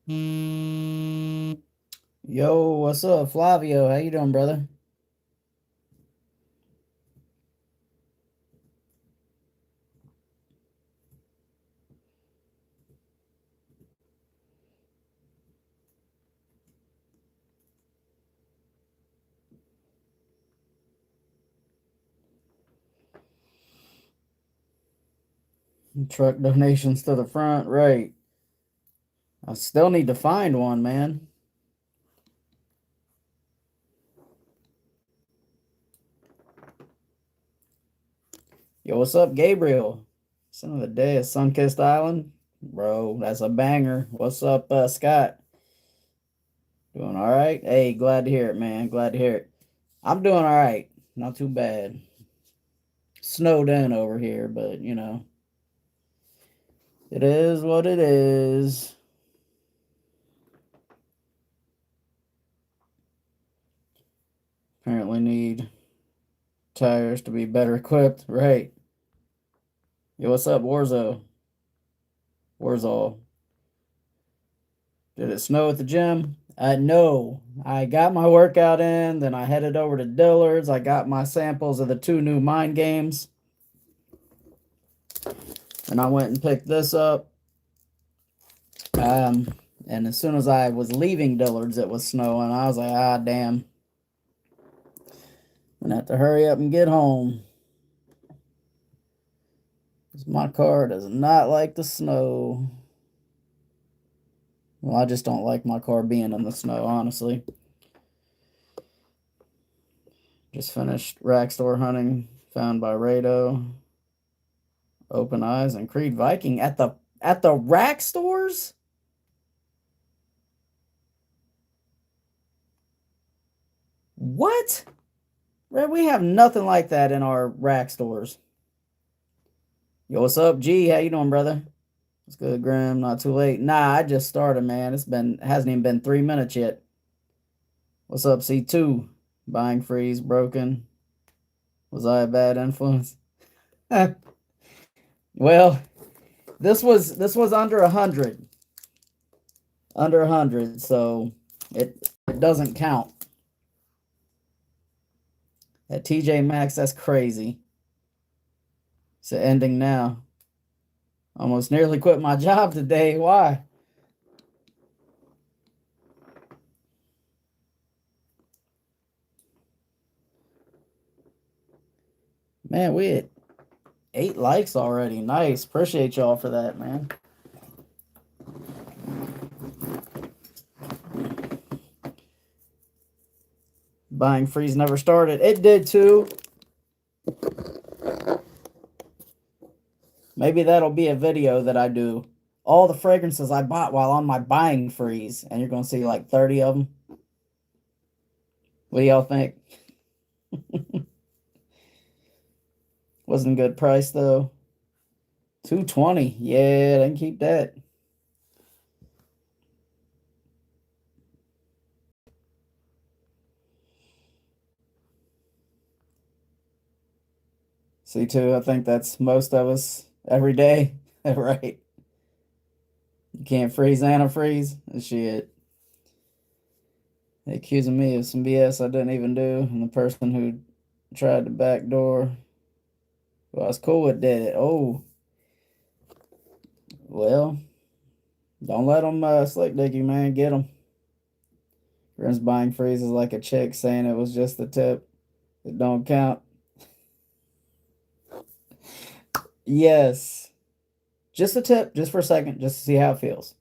Yo, what's up, Flavio? How you doing, brother? Truck donations to the front, right? I still need to find one, man. Yo, what's up, Gabriel? Son of the day at Sunkissed Island, bro. That's a banger. What's up, Scott? Doing all right? Hey, glad to hear it, man. Glad to hear it. I'm doing all right. Not too bad. Snowed in over here, but it is what it is. Apparently need tires to be better equipped, right? Yo, what's up, Warzo? Warzall. Did it snow at the gym? No. I got my workout in, then I headed over to Dillard's. I got my samples of the two new mind games, and I went and picked this up. Um, and as soon as I was leaving Dillard's, it was snowing. I was like, ah, damn. I'm gonna have to hurry up and get home. 'Cause my car does not like the snow. Well, I just don't like my car being in the snow, honestly. Just finished rack store hunting, found by Rado. Open Eyes and Creed Viking at the rack stores? What? Man, we have nothing like that in our rack stores. Yo, what's up, G? How you doing, brother? It's good, Grim. Not too late. Nah, I just started, man. Hasn't even been 3 minutes yet. What's up, C2? Buying freeze broken. Was I a bad influence? Well, this was under 100, so it doesn't count. At TJ Maxx, that's crazy. It's ending now. Almost nearly quit my job today. Why? Man, we had 8 likes already. Nice. Appreciate y'all for that, man. Buying freeze never started. It did too. Maybe that'll be a video that I do. All the fragrances I bought while on my buying freeze, and you're gonna see like 30 of them. What do y'all think? Wasn't a good price though. 220. Yeah, they can keep that. C2, I think that's most of us every day. Right. You can't freeze antifreeze. Shit. They accusing me of some BS I didn't even do, and the person who tried to backdoor, who I was cool with, did it. Oh, well, don't let them slick dick you, man. Get them. Grim's buying freezes like a chick saying it was just the tip. It don't count. Yes, just a tip, just for a second, just to see how it feels.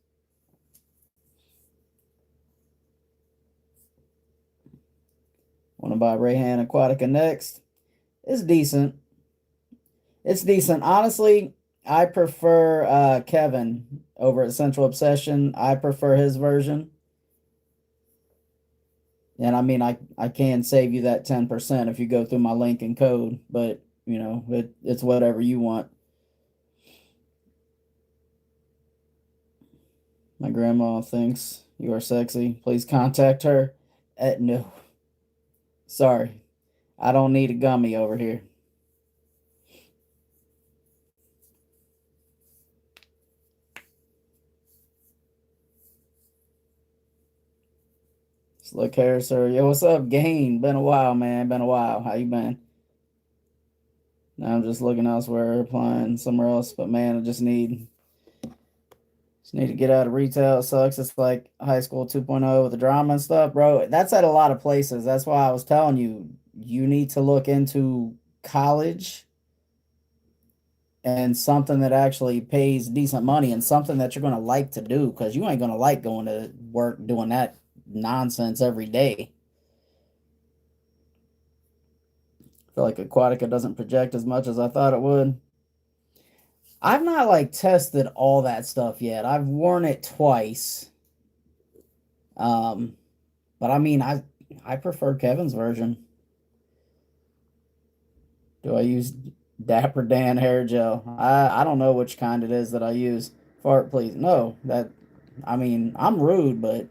Want to buy Rayhan Aquatica next? It's decent. It's decent. Honestly, I prefer Kevin over at Central Obsession. I prefer his version. And I mean, I can save you that 10% if you go through my link and code, but it's whatever you want. My grandma thinks you are sexy. Please contact her. No, sorry. I don't need a gummy over here. Slick hair, sir. Yo, what's up, Gain? Been a while, man. Been a while. How you been? Now I'm just looking elsewhere, applying somewhere else. But man, I just need to get out of retail. It sucks. It's like high school 2.0 with the drama and stuff, bro. That's at a lot of places. That's why I was telling you, you need to look into college and something that actually pays decent money and something that you're going to like to do because you ain't going to like going to work doing that nonsense every day. I feel like Aquatica doesn't project as much as I thought it would. I've not like tested all that stuff yet. I've worn it twice. Um, but I mean, I prefer Kevin's version. Do I use Dapper Dan hair gel? I don't know which kind it is that I use. Fart, please. No, that I mean, I'm rude, but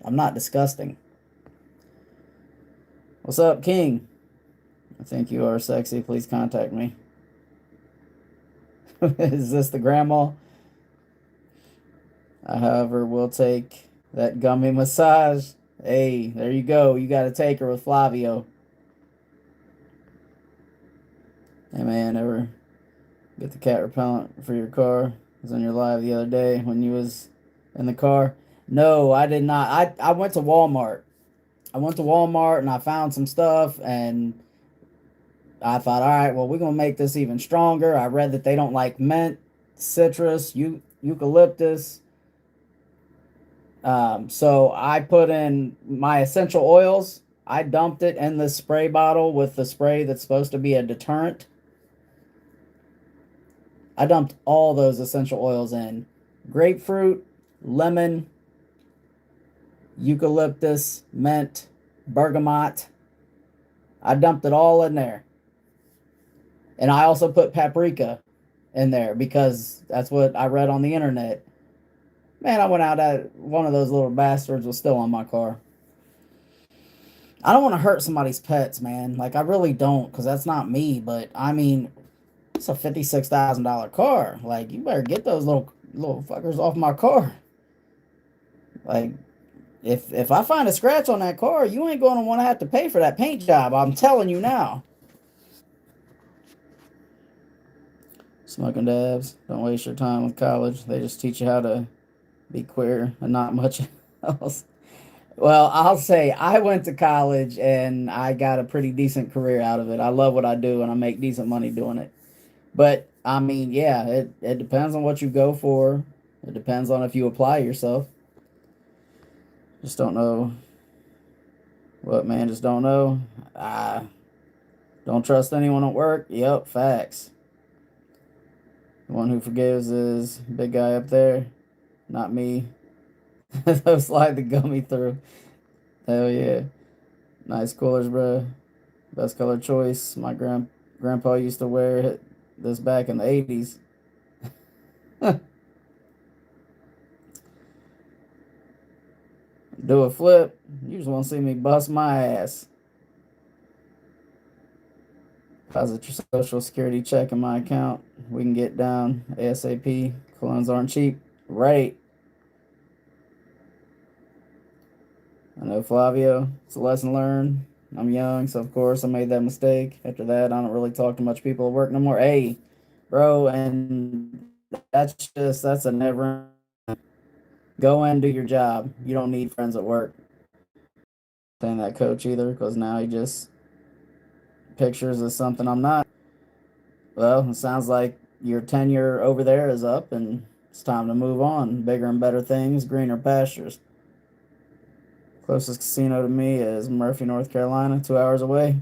I'm not disgusting. What's up, King? I think you are sexy. Please contact me. Is this the grandma? However, we'll take that gummy massage. Hey, there you go. You got to take her with Flavio. Hey, man, ever get the cat repellent for your car? I was on your live the other day when you was in the car. No, I did not. I went to Walmart. I went to Walmart and I found some stuff and I thought, all right, well, we're gonna make this even stronger. I read that they don't like mint, citrus, eucalyptus. So I put in my essential oils. I dumped it in the spray bottle with the spray that's supposed to be a deterrent. I dumped all those essential oils in. Grapefruit, lemon, eucalyptus, mint, bergamot. I dumped it all in there. And I also put paprika in there because that's what I read on the internet. Man, I went out at one of those little bastards was still on my car. I don't want to hurt somebody's pets, man. Like I really don't, because that's not me. But I mean, it's a $56,000 car. Like you better get those little fuckers off my car. Like if I find a scratch on that car, you ain't going to want to have to pay for that paint job. I'm telling you now. Smoking dabs. Don't waste your time with college. They just teach you how to be queer and not much else. Well, I'll say I went to college and I got a pretty decent career out of it. I love what I do and I make decent money doing it. But I mean, yeah, it depends on what you go for. It depends on if you apply yourself. Just don't know what, man. Just don't know. I don't trust anyone at work. Yep, facts. The one who forgives is big guy up there, not me. They'll slide the gummy through. Hell yeah. Nice coolers, bro. Best color choice. My grandpa used to wear this back in the 80s. Do a flip. You just want to see me bust my ass. Deposit your social security check in my account. We can get down ASAP. Colognes aren't cheap. Right. I know, Flavio. It's a lesson learned. I'm young, so of course I made that mistake. After that, I don't really talk to much people at work no more. Hey, bro, and that's a never go in, do your job. You don't need friends at work. Saying that coach either, because now he just pictures as something I'm not. Well, it sounds like your tenure over there is up and it's time to move on. Bigger and better things, greener pastures. Closest casino to me is Murphy, North Carolina, 2 hours away.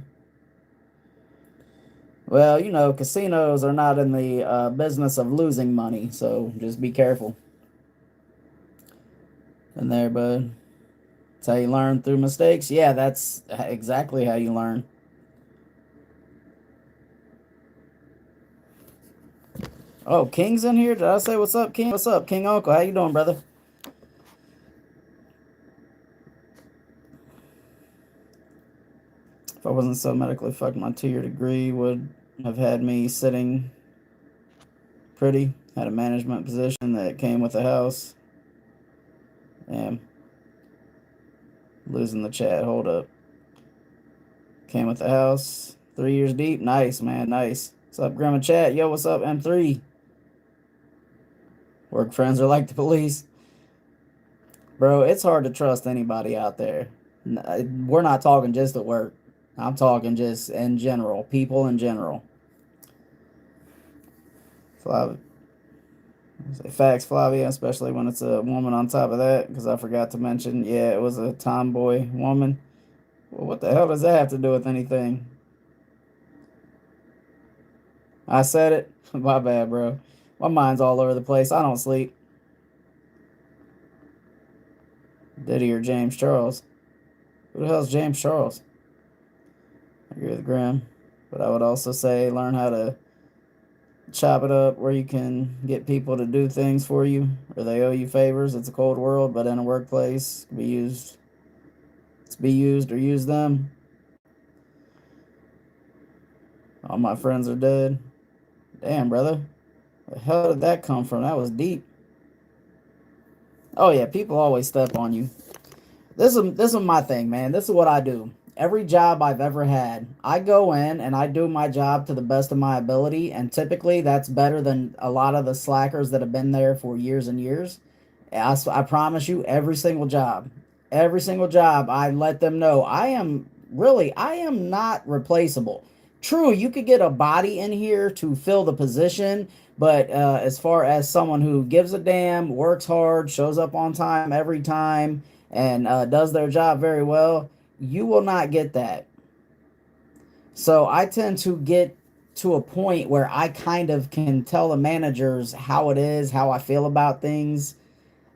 Well, you know, casinos are not in the business of losing money, so just be careful. In there, bud. That's how you learn through mistakes. Yeah, that's exactly how you learn. Oh, King's in here. Did I say what's up, King? What's up, King Uncle? How you doing, brother? If I wasn't so medically fucked, my 2-year degree would have had me sitting pretty. Had a management position that came with a house. Damn. Losing the chat. Hold up. Came with the house. 3 years deep. Nice, man. Nice. What's up, Grandma Chat? Yo, what's up, M3? Work friends are like the police. Bro, it's hard to trust anybody out there. We're not talking just at work. I'm talking just in general. People in general. Flavia. Facts, Flavia, especially when it's a woman on top of that, because I forgot to mention, yeah, it was a tomboy woman. Well, what the hell does that have to do with anything? I said it. My bad, bro. My mind's all over the place. I don't sleep. Diddy or James Charles? Who the hell's James Charles? I agree with Graham. But I would also say learn how to chop it up where you can get people to do things for you or they owe you favors. It's a cold world, but in a workplace, it can be used. It's be used or use them. All my friends are dead. Damn, brother. The hell did that come from? That was deep. Oh yeah, people always step on you. This is my thing, man. This is what I do. Every job I've ever had, I go in and I do my job to the best of my ability, and typically that's better than a lot of the slackers that have been there for years and years. I promise you, every single job, I let them know I am not replaceable. True, you could get a body in here to fill the position, but as far as someone who gives a damn, works hard, shows up on time every time, and does their job very well, you will not get that. So I tend to get to a point where I kind of can tell the managers how it is, how I feel about things.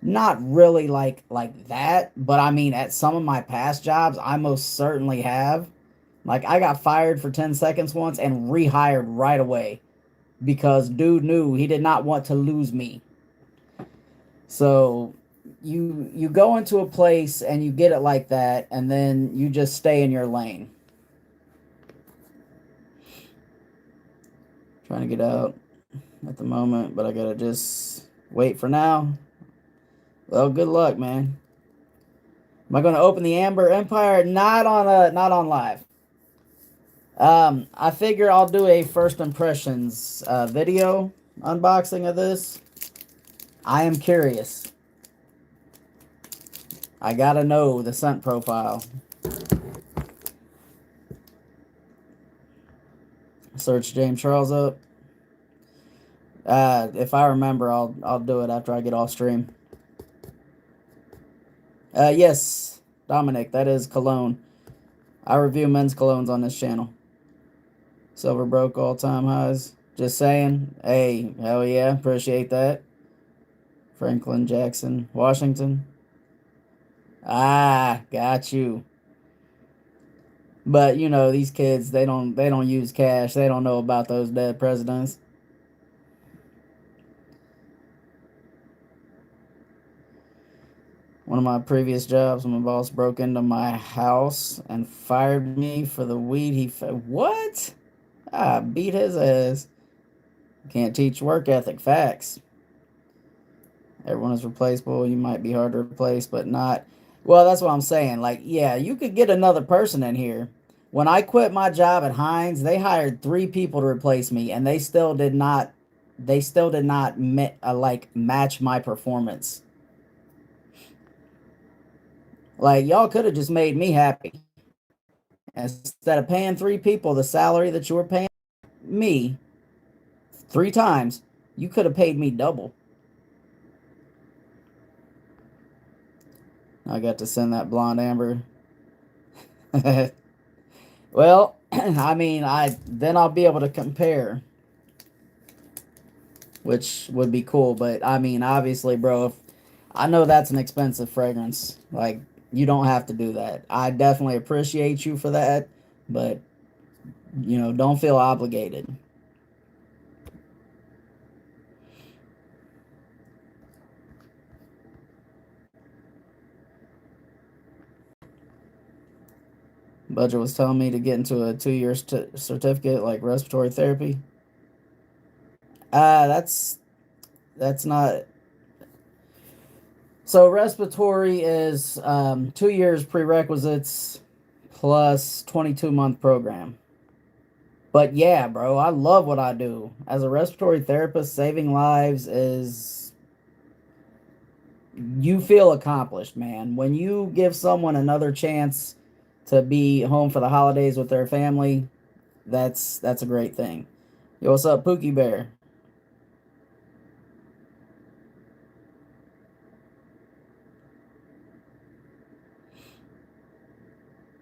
Not really like that, but I mean at some of my past jobs, I most certainly have. Like I got fired for 10 seconds once and rehired right away because dude knew he did not want to lose me. So you go into a place and you get it like that and then you just stay in your lane. Trying to get out at the moment, but I gotta just wait for now. Well, good luck, man. Am I going to open the Amber Empire? Not on live. I figure I'll do a first impressions video unboxing of this. I am curious. I gotta know the scent profile. Search James Charles up. If I remember, I'll do it after I get off stream. Yes, Dominic, that is cologne. I review men's colognes on this channel. Silver broke all-time highs. Just saying. Hey, hell yeah, appreciate that. Franklin Jackson, Washington. Ah, got you. But you know, these kids, they don't use cash. They don't know about those dead presidents. One of my previous jobs, my boss broke into my house and fired me for the weed he fed. What? I beat his ass. Can't teach work ethic. Facts. Everyone is replaceable. You might be hard to replace, but not. Well, that's what I'm saying. Like, yeah, you could get another person in here. When I quit my job at Heinz, they hired 3 people to replace me, and they still did not. They still did not like match my performance. Like y'all could have just made me happy instead of paying 3 people the salary that you were paying me 3 times. You could have paid me double. I got to send that blonde Amber. Well, I mean, I'll be able to compare, which would be cool. But I mean, obviously, bro, if, I know that's an expensive fragrance. Like, you don't have to do that. I definitely appreciate you for that, but you know, don't feel obligated. Budget was telling me to get into a 2-year certificate like respiratory therapy. That's not. So respiratory is 2 years prerequisites plus 22-month program. But yeah, bro, I love what I do. As a respiratory therapist, saving lives is, you feel accomplished, man. When you give someone another chance to be home for the holidays with their family, that's a great thing. Yo, what's up, Pookie Bear?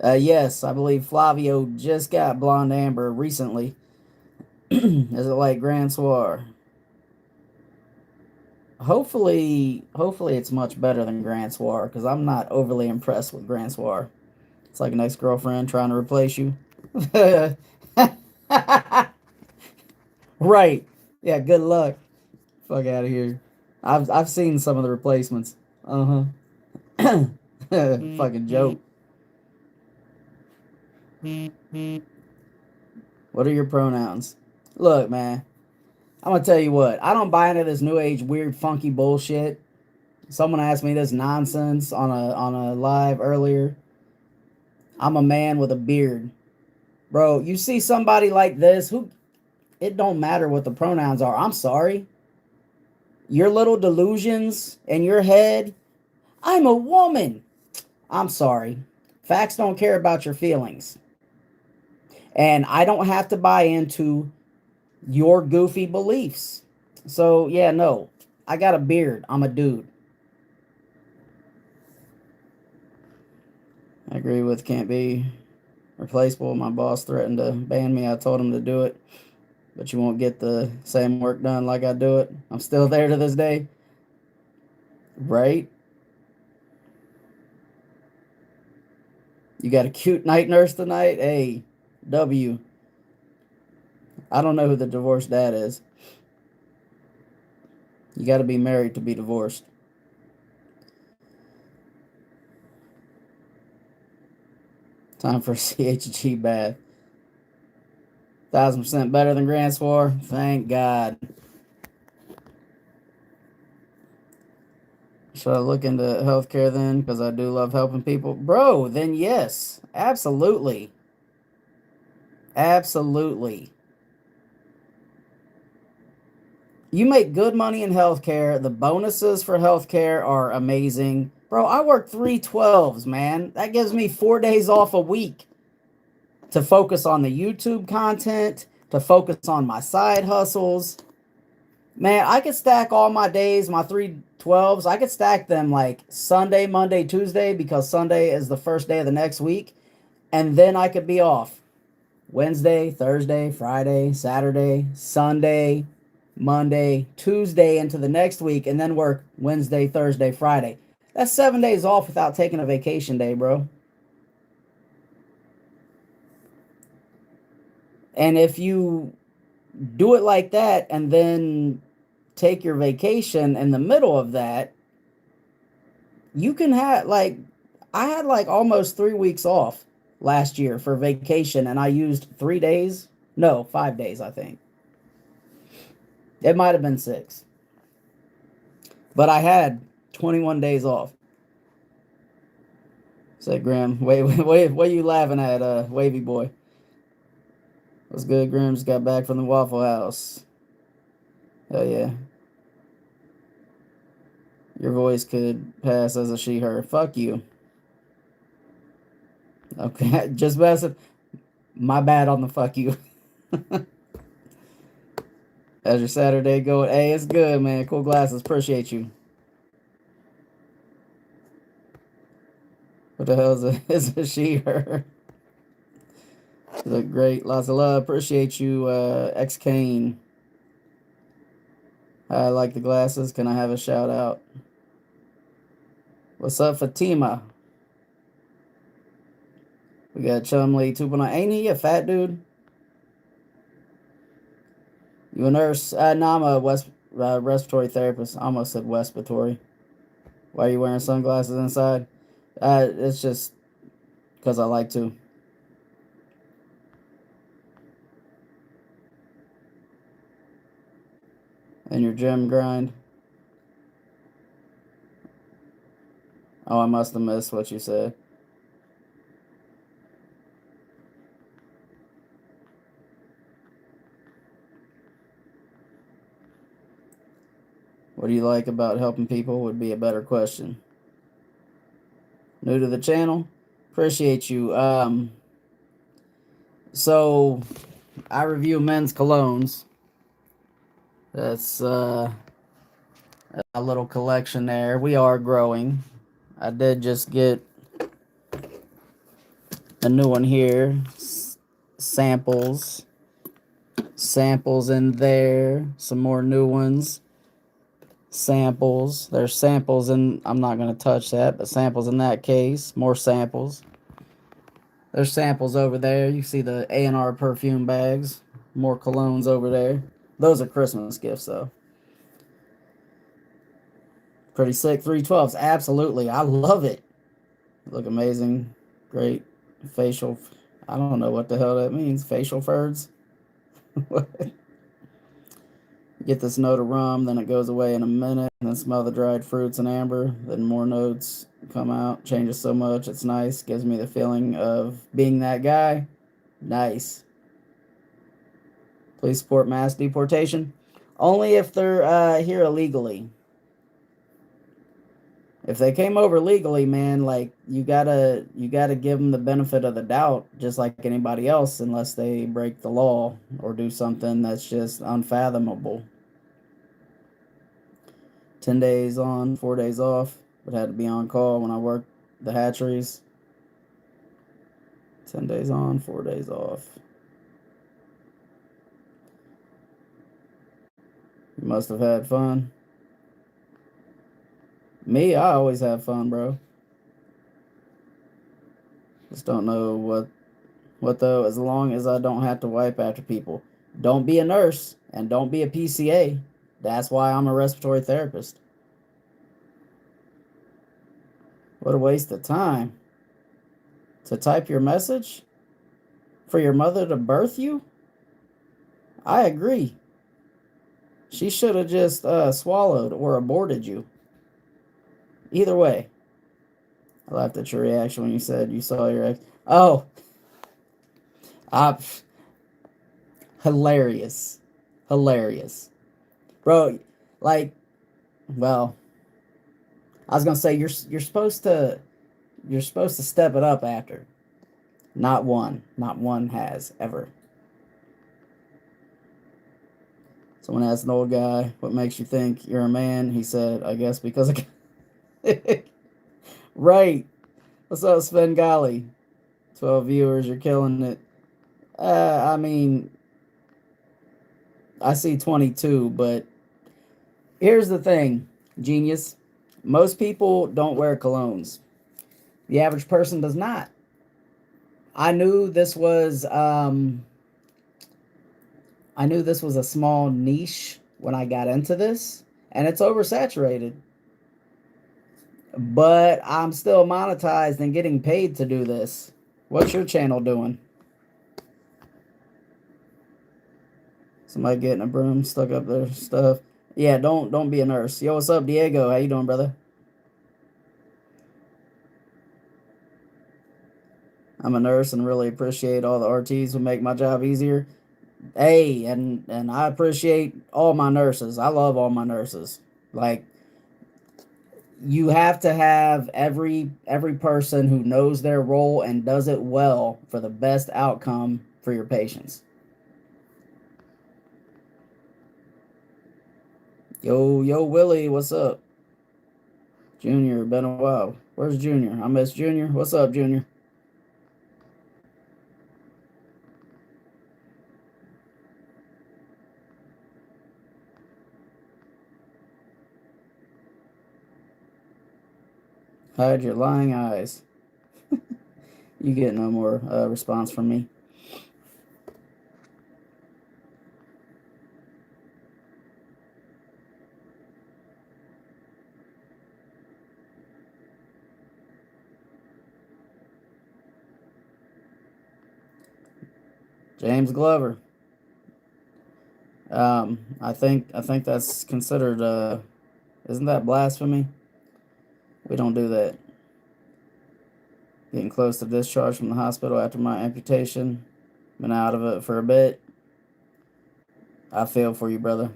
Yes, I believe Flavio just got Blonde Amber recently. Is it like Grand Soir? Hopefully it's much better than Grand Soir because I'm not overly impressed with Grand Soir. It's like an ex-girlfriend trying to replace you. Right. Yeah, good luck. Fuck out of here. I've seen some of the replacements. Uh-huh. Fucking joke. What are your pronouns? Look, man, I'm gonna tell you what. I don't buy into this new age weird funky bullshit. Someone asked me this nonsense on a live earlier. I'm a man with a beard. Bro, you see somebody like this who, it don't matter what the pronouns are. I'm sorry. Your little delusions in your head. I'm a woman. I'm sorry. Facts don't care about your feelings. And I don't have to buy into your goofy beliefs. So, yeah, no. I got a beard. I'm a dude. I agree with can't be replaceable. My boss threatened to ban me. I told him to do it. But you won't get the same work done like I do it. I'm still there to this day. Right? You got a cute night nurse tonight? Hey, W. I don't know who the divorced dad is. You got to be married to be divorced. Time for CHG bath. 1,000% better than Grand Soir. Thank God. Should I look into healthcare then? Because I do love helping people. Bro, then yes. Absolutely. Absolutely. You make good money in healthcare. The bonuses for healthcare are amazing. Bro, I work 3/12s, man. That gives me 4 days off a week to focus on the YouTube content, to focus on my side hustles. Man, I could stack all my days, my 3/12s. I could stack them like Sunday, Monday, Tuesday, because Sunday is the first day of the next week. And then I could be off Wednesday, Thursday, Friday, Saturday, Sunday, Monday, Tuesday into the next week, and then work Wednesday, Thursday, Friday. That's 7 days off without taking a vacation day, bro. And if you do it like that and then take your vacation in the middle of that, you can have like, I had like almost 3 weeks off last year for vacation, and I used 3 days. No, 5 days, I think. It might have been six, but I had 21 days off. Said Graham, wait, what are you laughing at, Wavy Boy? What's good? Graham just got back from the Waffle House. Hell yeah. Your voice could pass as a she, her. Fuck you. Okay, just messing. My bad on the fuck you. How's your Saturday going? Hey, it's good, man. Cool glasses. Appreciate you. What the hell is a she, her? You look great. Lots of love. Appreciate you, X Kane. I like the glasses. Can I have a shout out? What's up, Fatima? We got Chumley 2.0. Ain't he a fat dude? You a nurse? No, I'm a respiratory therapist. I almost said respiratory. Why are you wearing sunglasses inside? It's just because I like to. And your gym grind. Oh, I must have missed what you said. What do you like about helping people would be a better question. New to the channel? Appreciate you. So I review men's colognes. That's a little collection there. We are growing. I did just get a new one here. Samples. Samples in there. Some more new ones. Samples. There's samples in. I'm not going to touch that, but samples in that case. More samples. There's samples over there. You see the A&R perfume bags. More colognes over there. Those are Christmas gifts, though. Pretty sick. 312s. Absolutely. I love it. Look amazing. Great. Facial. I don't know what the hell that means. Facial furs. Get this note of rum, then it goes away in a minute. And then smell the dried fruits and amber. Then more notes come out. Changes so much. It's nice. Gives me the feeling of being that guy. Nice. Please support mass deportation. Only if they're here illegally. If they came over legally, man, like you gotta give them the benefit of the doubt, just like anybody else, unless they break the law or do something that's just unfathomable. 10 days on, 4 days off, but had to be on call when I worked the hatcheries. 10 days on, 4 days off. You must have had fun. Me, I always have fun, bro. Just don't know what though, as long as I don't have to wipe after people. Don't be a nurse and don't be a PCA. That's why I'm a respiratory therapist. What a waste of time. To type your message? For your mother to birth you? I agree. She should have just swallowed or aborted you. Either way. I laughed at your reaction when you said you saw your ex. Oh, hilarious. Hilarious. Bro, like, well, I was gonna say you're supposed to step it up after. Not one has ever. Someone asked an old guy, "What makes you think you're a man?" He said, "I guess because of." Right. What's up, Svengali? 12 viewers, you're killing it. I mean, I see 22, but here's the thing, genius. Most people don't wear colognes. The average person does not. I knew this was a small niche when I got into this, and it's oversaturated. But I'm still monetized and getting paid to do this. What's your channel doing? Somebody getting a broom stuck up their stuff. Yeah, don't be a nurse. Yo, what's up, Diego? How you doing, brother? I'm a nurse and really appreciate all the RTs who make my job easier. Hey, and I appreciate all my nurses. I love all my nurses. Like, you have to have every person who knows their role and does it well for the best outcome for your patients. Yo, Willie, what's up? Junior, been a while. Where's Junior? I miss Junior. What's up, Junior? Hide your lying eyes. You get no more response from me. James Glover. I think that's considered isn't that blasphemy? We don't do that. Getting close to discharge from the hospital after my amputation. Been out of it for a bit. I feel for you, brother.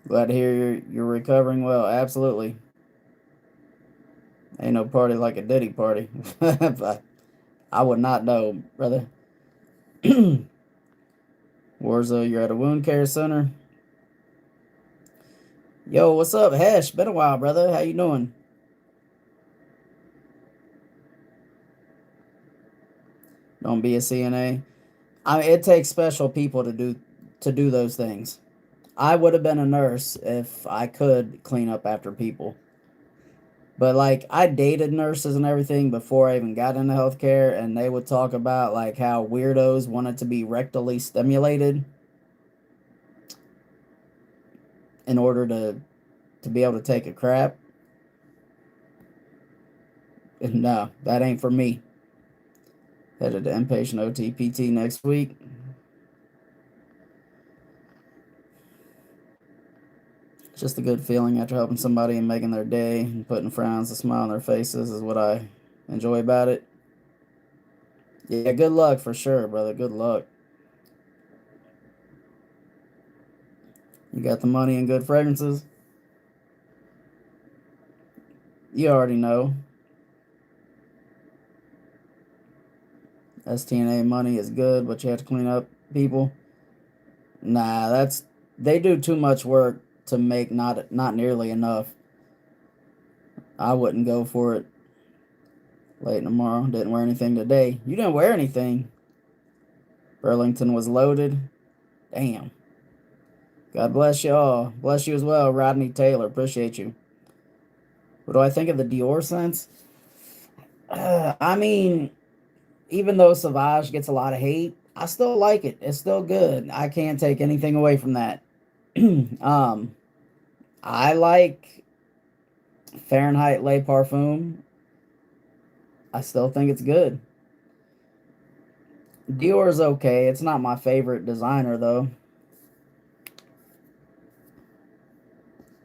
Glad to hear you're recovering well. Absolutely. Ain't no party like a Diddy party. But I would not know, brother. Warzo, you're at a wound care center. Yo, what's up, Hesh? Been a while, brother. How you doing? Don't be a CNA. It takes special people to do those things. I would have been a nurse if I could clean up after people. But like I dated nurses and everything before I even got into healthcare, and they would talk about like how weirdos wanted to be rectally stimulated in order to be able to take a crap. And no, that ain't for me. Headed to inpatient OTPT next week. It's just a good feeling after helping somebody and making their day and putting frowns, a smile on their faces is what I enjoy about it. Yeah, good luck for sure, brother. Good luck. You got the money and good fragrances? You already know. STNA money is good, but you have to clean up people. Nah, they do too much work to make not nearly enough. I wouldn't go for it. Late tomorrow. Didn't wear anything today. You didn't wear anything. Burlington was loaded. Damn. God bless you all. Bless you as well, Rodney Taylor. Appreciate you. What do I think of the Dior scents? I mean, even though Sauvage gets a lot of hate, I still like it. It's still good. I can't take anything away from that. um, I like Fahrenheit Le Parfum. I still think it's good. Dior's okay. It's not my favorite designer though.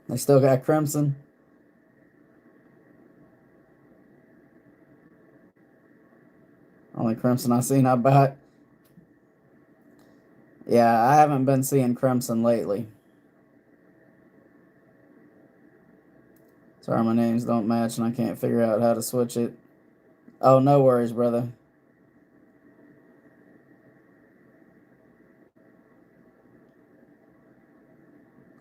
They still got Crimson. Only Crimson I seen I bought. Yeah, I haven't been seeing Crimson lately. Sorry, my names don't match and I can't figure out how to switch it. Oh, no worries, brother.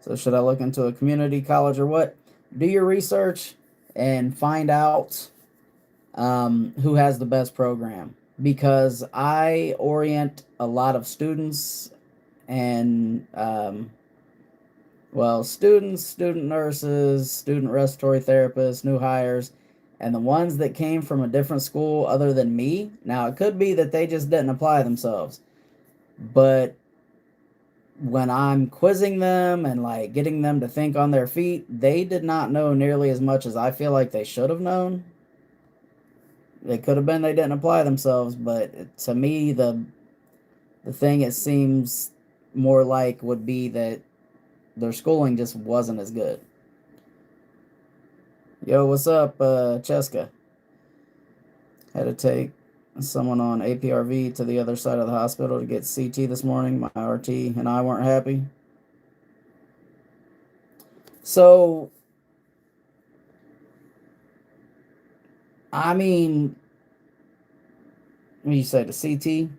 So should I look into a community college or what? Do your research and find out who has the best program. Because I orient a lot of students and students, student nurses, student respiratory therapists, new hires, and the ones that came from a different school other than me. Now, it could be that they just didn't apply themselves, but when I'm quizzing them and like getting them to think on their feet, they did not know nearly as much as I feel like they should have known. It could have been they didn't apply themselves, but to me, the thing it seems more like would be that their schooling just wasn't as good. Yo, what's up, Cheska? Had to take someone on APRV to the other side of the hospital to get CT this morning. My RT and I weren't happy. So, I mean, when you say the CT,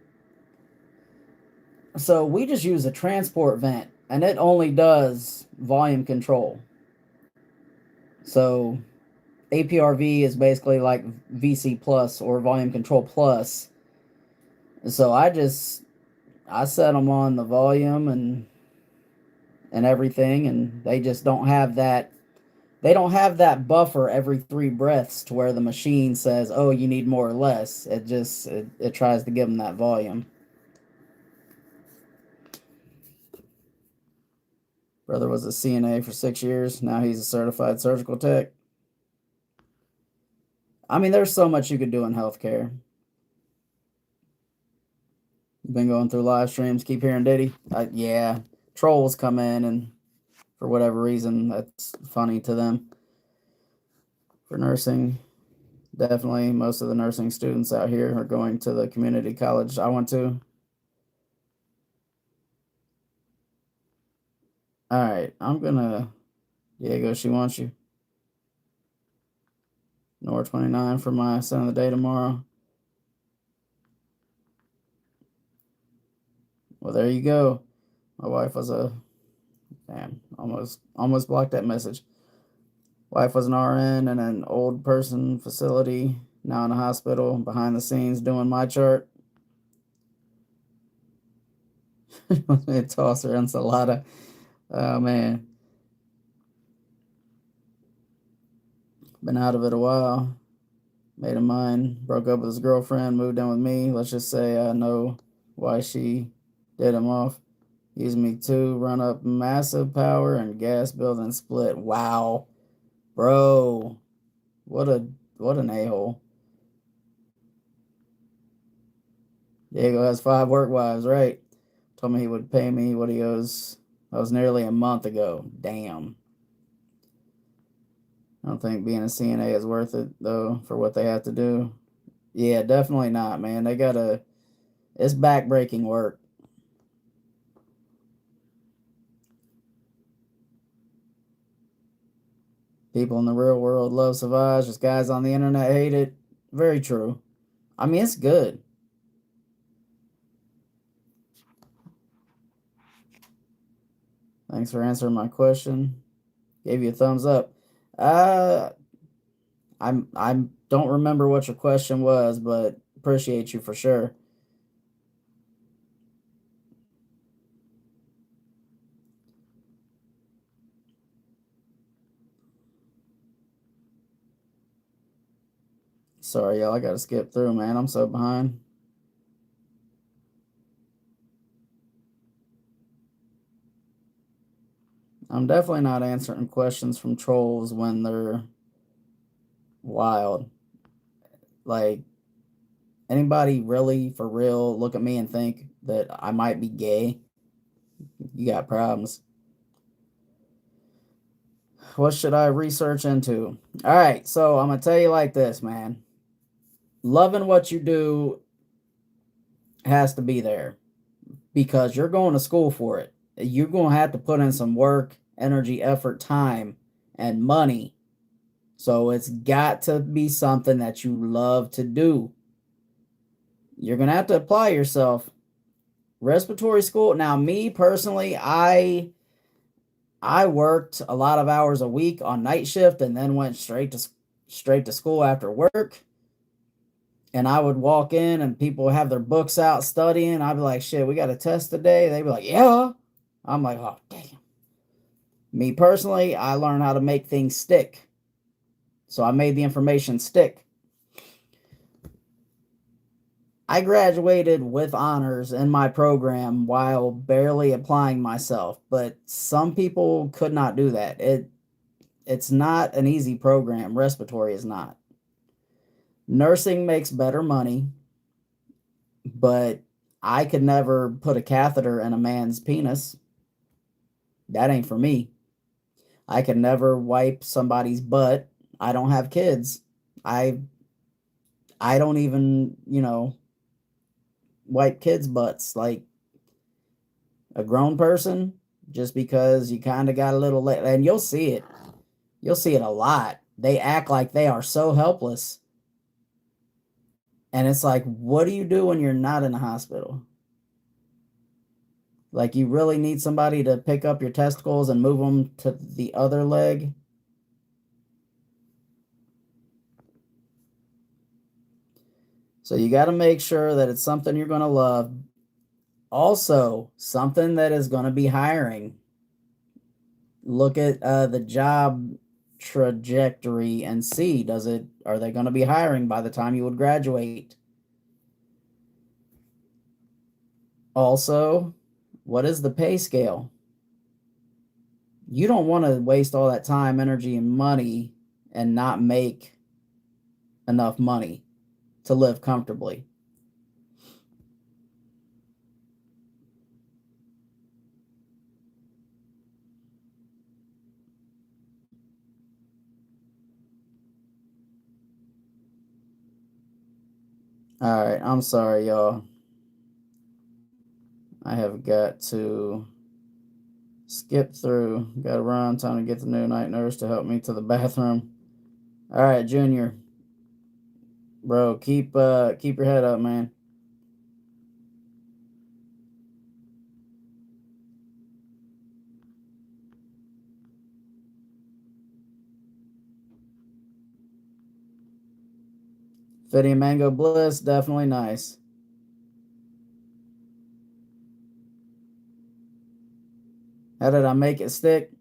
so we just use a transport vent and it only does volume control. So APRV is basically like VC plus or volume control plus. So I set them on the volume and everything, and they just don't have that. They don't have that buffer every 3 breaths to where the machine says, "Oh, you need more or less." It tries to give them that volume. Brother was a CNA for 6 years. Now he's a certified surgical tech. I mean, there's so much you could do in healthcare. Been going through live streams, keep hearing Diddy. Yeah, trolls come in, and for whatever reason, that's funny to them. For nursing, definitely most of the nursing students out here are going to the community college I went to. All right, I'm gonna. Diego, she wants you. Nor 29 for my son of the day tomorrow. Well, there you go. My wife was a damn, almost blocked that message. Wife was an RN in an old person facility, now in a hospital, behind the scenes doing my chart. Wants me to toss her enchilada. Oh man. Been out of it a while. Made a mind, broke up with his girlfriend, moved in with me. Let's just say I know why she did him off. Used me to run up massive power and gas building split. Wow. Bro. What an a-hole. Diego has 5 work wives, right? Told me he would pay me what he owes. That was nearly a month ago. Damn. I don't think being a CNA is worth it though for what they have to do. Yeah, definitely not, man. It's backbreaking work. People in the real world love Savage, just guys on the internet hate it. Very true. I mean, it's good. Thanks for answering my question. Gave you a thumbs up. Uh, I don't remember what your question was, but appreciate you for sure. Sorry, y'all. I gotta skip through, man. I'm so behind. I'm definitely not answering questions from trolls when they're wild. Like, anybody really, for real, look at me and think that I might be gay? You got problems. What should I research into? All right, so I'm gonna tell you like this, man. Loving what you do has to be there because you're going to school for it. You're going to have to put in some work, energy, effort, time, and money. So it's got to be something that you love to do. You're going to have to apply yourself. Respiratory school. Now, me personally, I worked a lot of hours a week on night shift and then went straight to school after work. And I would walk in and people would have their books out studying. I'd be like, shit, we got a test today. They'd be like, yeah. I'm like, oh, damn. Me personally, I learned how to make things stick. So I made the information stick. I graduated with honors in my program while barely applying myself, but some people could not do that. It's not an easy program. Respiratory is not. Nursing makes better money, but I could never put a catheter in a man's penis. That ain't for me. I could never wipe somebody's butt. I don't have kids. I I don't even, wipe kids' butts like a grown person just because you kind of got a little late. And you'll see it. You'll see it a lot. They act like they are so helpless. And it's like, what do you do when you're not in a hospital? Like, you really need somebody to pick up your testicles and move them to the other leg. So you got to make sure that it's something you're going to love. Also, something that is going to be hiring. Look at the job trajectory and see, are they going to be hiring by the time you would graduate? Also, what is the pay scale? You don't want to waste all that time, energy, and money and not make enough money to live comfortably. All right, I'm sorry, y'all. I have got to skip through. Got to run. Time to get the new night nurse to help me to the bathroom. All right, Junior, bro, keep your head up, man. Fitty and Mango Bliss, definitely nice. How did I make it stick?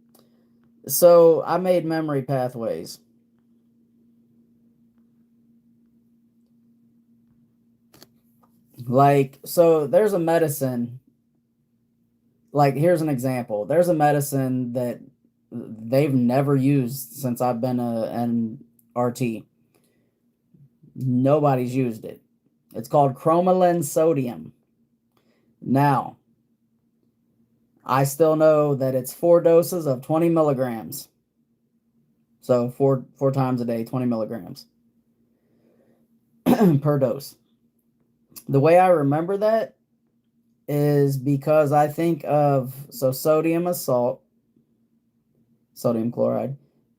So I made memory pathways. Like, so there's a medicine. Like, here's an example. There's a medicine that they've never used since I've been an RT. Nobody's used it. It's called chromalin sodium. Now, I still know that it's 4 doses of 20 milligrams. So four times a day, 20 milligrams per dose. The way I remember that is because I think of sodium is salt, sodium chloride.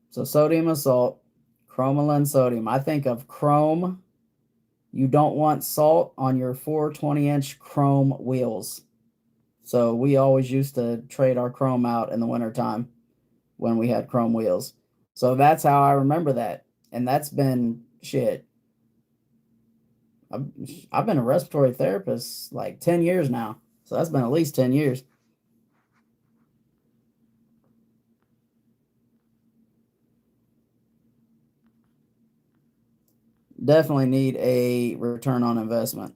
So sodium is salt, chromalin sodium. I think of chrome. You don't want salt on your 420-inch chrome wheels. So we always used to trade our chrome out in the wintertime when we had chrome wheels. So that's how I remember that. And that's been shit. I've, I've been a respiratory therapist like 10 years now. So that's been at least 10 years. Definitely need a return on investment.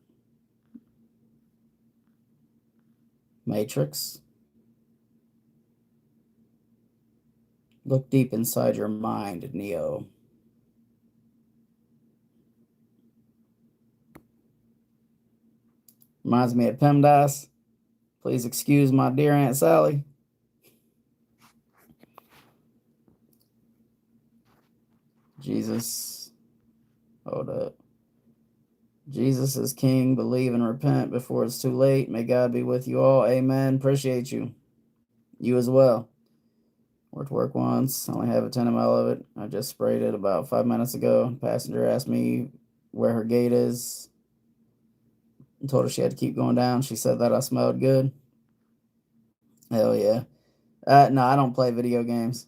Matrix. Look deep inside your mind, Neo. Reminds me of PEMDAS. Please excuse my dear Aunt Sally. Jesus. Hold up. Jesus is King. Believe and repent before it's too late. May God be with you all. Amen. Appreciate you. You as well. Worked work once. Only have a 10 ml of it. I just sprayed it about 5 minutes ago. Passenger asked me where her gate is. I told her she had to keep going down. She said that I smelled good. Hell yeah. No, I don't play video games.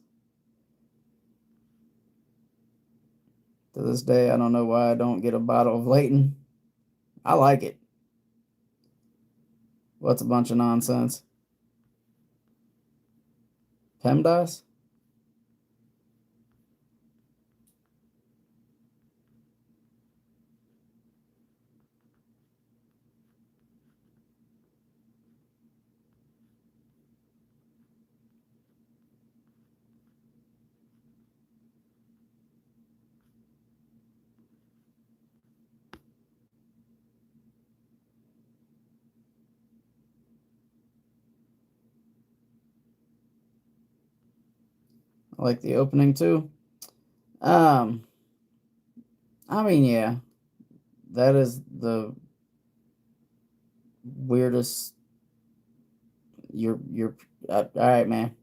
To this day, I don't know why I don't get a bottle of Layton. I like it. What's a bunch of nonsense? PEMDAS? I like the opening too. Um, I mean, yeah, that is the weirdest. You're all right, man.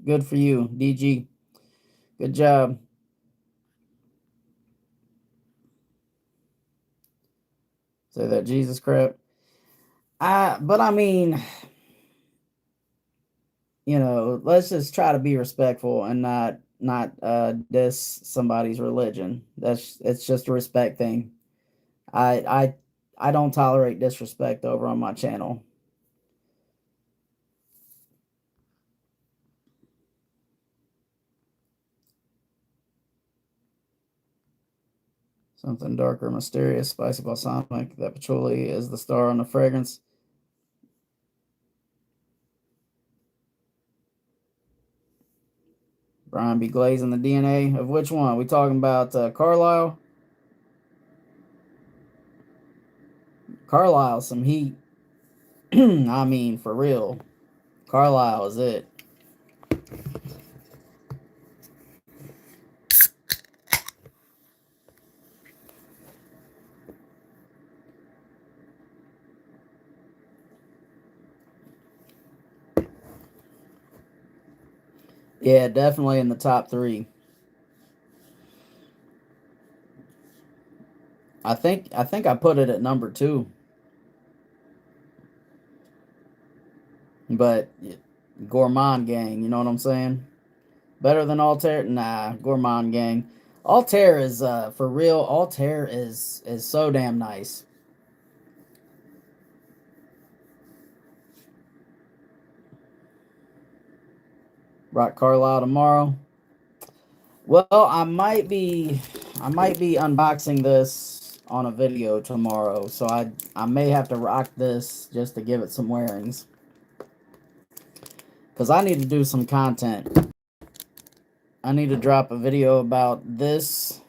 Good for you, DG. Good job. Say that Jesus crap. But I mean, let's just try to be respectful and not diss somebody's religion. It's just a respect thing. I I I don't tolerate disrespect over on my channel. Something darker, mysterious, spicy balsamic. That patchouli is the star on the fragrance. Brian be glazing the DNA of which one? We talking about Carlisle? Carlisle, some heat. I mean, for real. Carlisle is it. Yeah, definitely in the top 3. I think I put it at number 2. But Gourmand Gang, you know what I'm saying? Better than Altair? Nah, Gourmand Gang. Altair is for real. Altair is so damn nice. Rock Carlisle tomorrow. Well, I might be unboxing this on a video tomorrow, so I may have to rock this just to give it some wearings. Cause I need to do some content. I need to drop a video about this,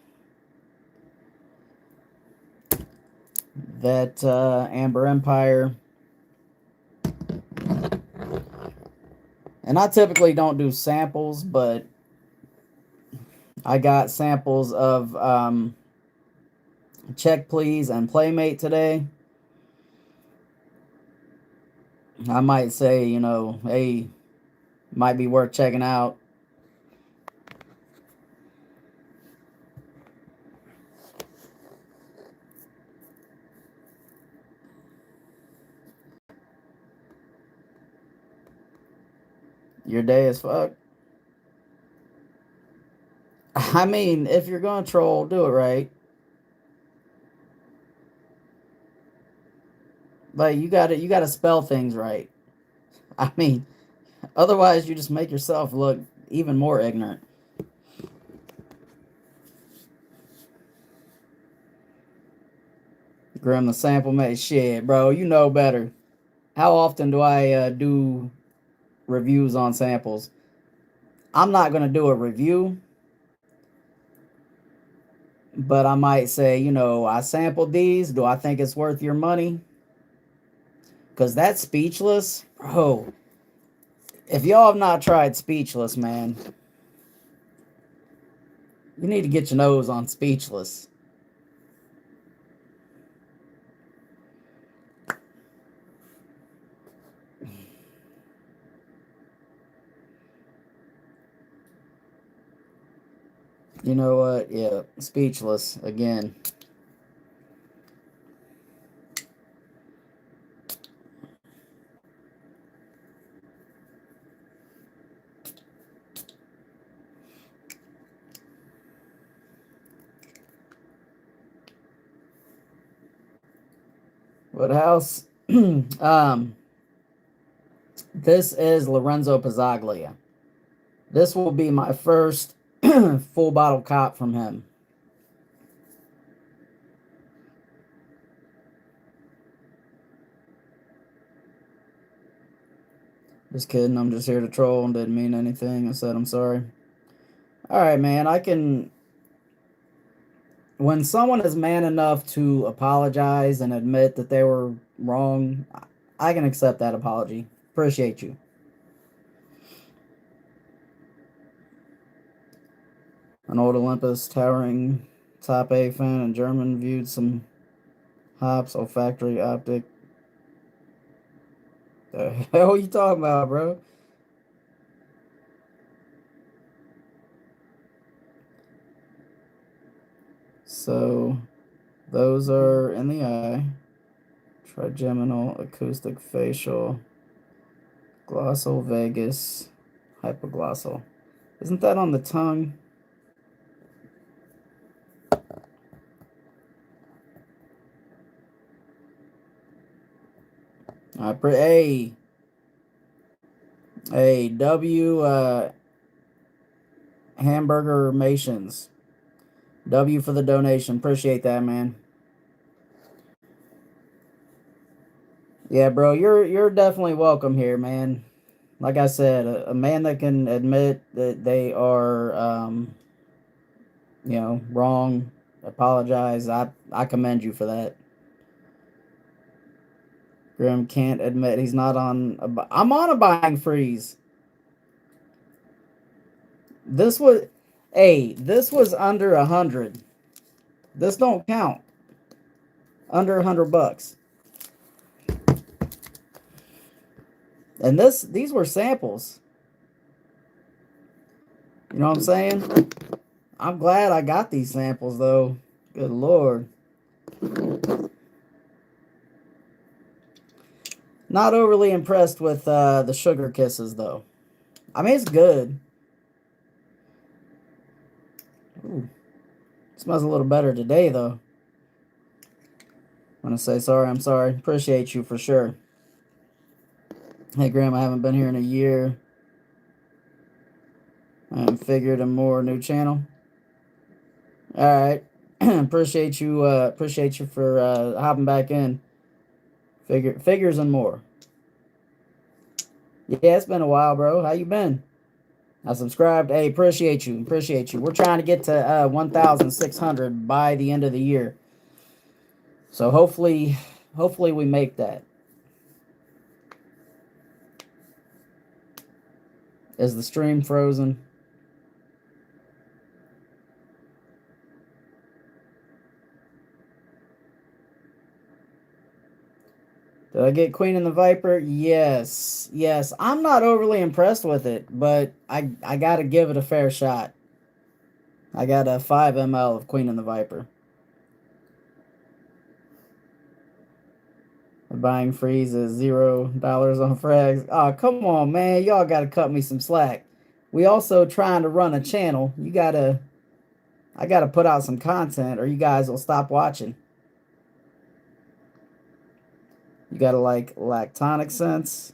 that Amber Empire. And I typically don't do samples, but I got samples of Check Please and Playmate today. I might say, hey, might be worth checking out. Your day is fucked. I mean, if you're gonna troll, do it right. Like you gotta spell things right. I mean, otherwise you just make yourself look even more ignorant. Grim the sample mate, shit, bro, you know better. How often do I do reviews on samples? I'm not gonna do a review, but I might say, I sampled these. Do I think it's worth your money? Because that's Speechless, bro. If y'all have not tried Speechless, man, you need to get your nose on Speechless. You know what? Yeah, Speechless again. What house? This is Lorenzo Pizzaglia. This will be my first full bottle cop from him. Just kidding. I'm just here to troll and didn't mean anything. I said I'm sorry. All right, man. When someone is man enough to apologize and admit that they were wrong, I can accept that apology. Appreciate you. An old Olympus towering top A fan in German viewed some hops olfactory optic. The hell you talking about, bro? So those are in the eye. Trigeminal, acoustic, facial, glossal, vagus, hypoglossal. Isn't that on the tongue? Hey, W Hamburger Mations. W for the donation. Appreciate that, man. Yeah, bro, you're definitely welcome here, man. Like I said, a man that can admit that they are wrong, apologize. I commend you for that. Grim can't admit he's not on I'm on a buying freeze. This was this was under 100. This don't count. Under $100. And these were samples. You know what I'm saying? I'm glad I got these samples though. Good Lord. Not overly impressed with the sugar kisses though. I mean, it's good. Ooh, smells a little better today though. I'm gonna say sorry. I'm sorry. Appreciate you for sure. Hey, Graham, I haven't been here in a year. I figured a more new channel. All right. Appreciate you. Appreciate you for hopping back in. Figures and more. Yeah, it's been a while, bro. How you been? I subscribed. Hey, appreciate you. Appreciate you. We're trying to get to 1,600 by the end of the year. So hopefully we make that. Is the stream frozen? Did I get Queen and the Viper? Yes. Yes. I'm not overly impressed with it, but I gotta give it a fair shot. I got a 5 ml of Queen and the Viper. The buying freeze is $0 on frags. Oh, come on, man. Y'all gotta cut me some slack. We also trying to run a channel. I gotta put out some content or you guys will stop watching. You gotta like lactonic sense.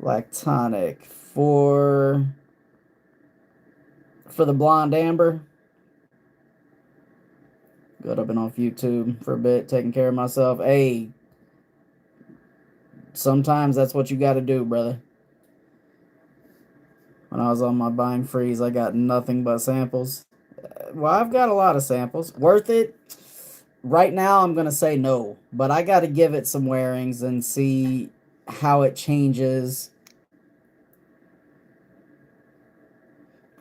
Lactonic for the blonde amber. Good, I've been off YouTube for a bit, taking care of myself. Hey, sometimes that's what you gotta do, brother. When I was on my buying freeze, I got nothing but samples. Well, I've got a lot of samples. Worth it? Right now, I'm gonna say no, but I gotta give it some wearings and see how it changes.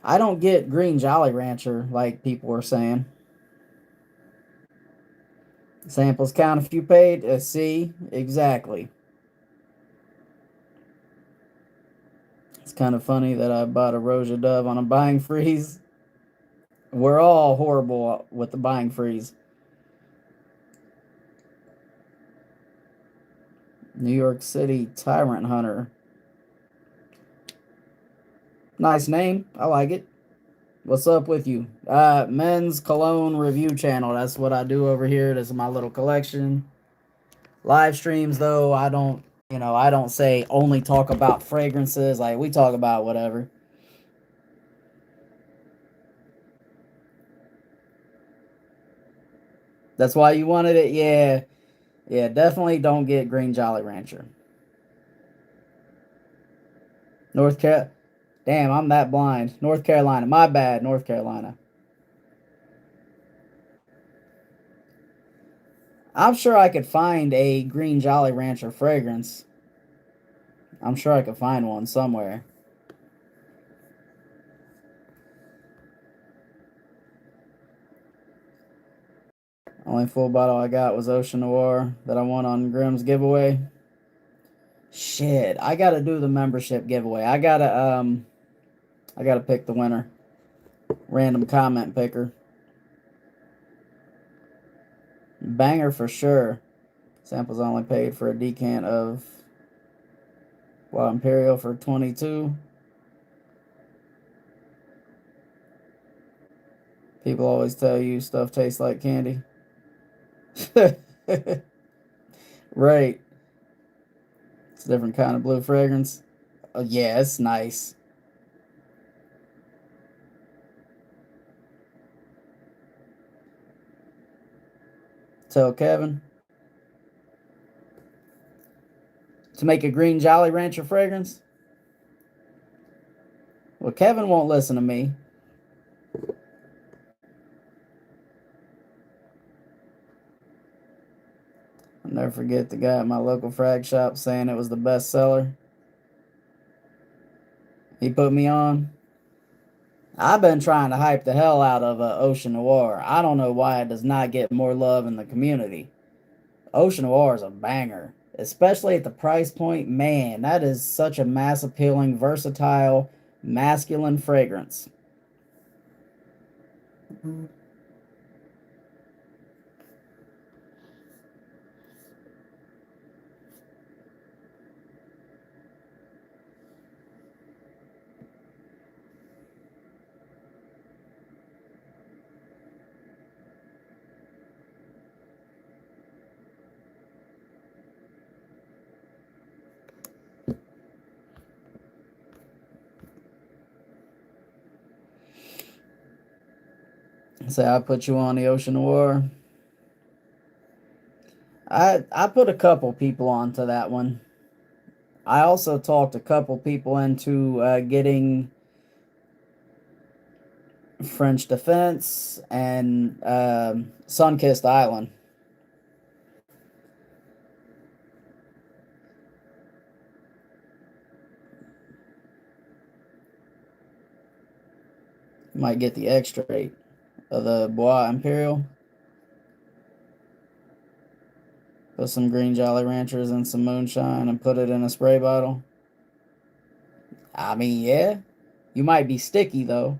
I don't get green Jolly Rancher like people were saying. Samples count if you paid. See, exactly. It's kind of funny that I bought a Roja Dove on a buying freeze. We're all horrible with the buying freeze. New York City Tyrant Hunter. Nice name. I like it. What's up with you? Men's Cologne Review Channel. That's what I do over here. This is my little collection. Live streams, though, I don't say only talk about fragrances. Like, we talk about whatever. That's why you wanted it? Yeah. Yeah, definitely don't get Green Jolly Rancher. North Carolina. Damn, I'm that blind. North Carolina. My bad, North Carolina. I'm sure I could find a Green Jolly Rancher fragrance. I'm sure I could find one somewhere. Only full bottle I got was Ocean Noir that I won on Grimm's giveaway. Shit, I gotta do the membership giveaway. I gotta pick the winner. Random comment picker. Banger for sure. Samples only paid for a decant of Wild Imperial for 22. People always tell you stuff tastes like candy. Right. It's a different kind of blue fragrance. Oh, yeah, it's nice. Tell Kevin to make a Green Jolly Rancher fragrance. Well, Kevin won't listen to me. I'll never forget the guy at my local frag shop saying it was the best seller. He put me on. I've been trying to hype the hell out of Ocean Noir. I don't know why it does not get more love in the community. Ocean Noir is a banger, especially at the price point. Man, that is such a mass appealing, versatile, masculine fragrance. Say I put you on the Ocean War. I put a couple people onto that one. I also talked a couple people into getting French Defense and Sunkissed Island. You might get the extra rate of the Bois Imperial. Put some green Jolly Ranchers and some moonshine and put it in a spray bottle. I mean, yeah. You might be sticky though.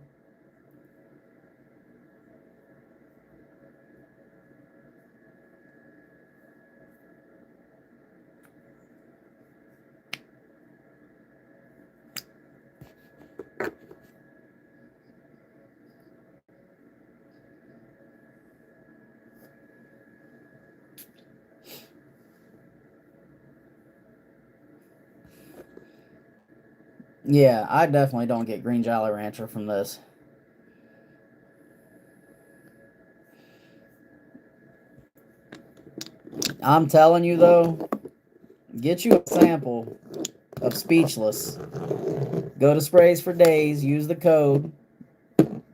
Yeah, I definitely don't get green Jolly Rancher from this. I'm telling you though, get you a sample of Speechless. Go to Sprays for Days, use the code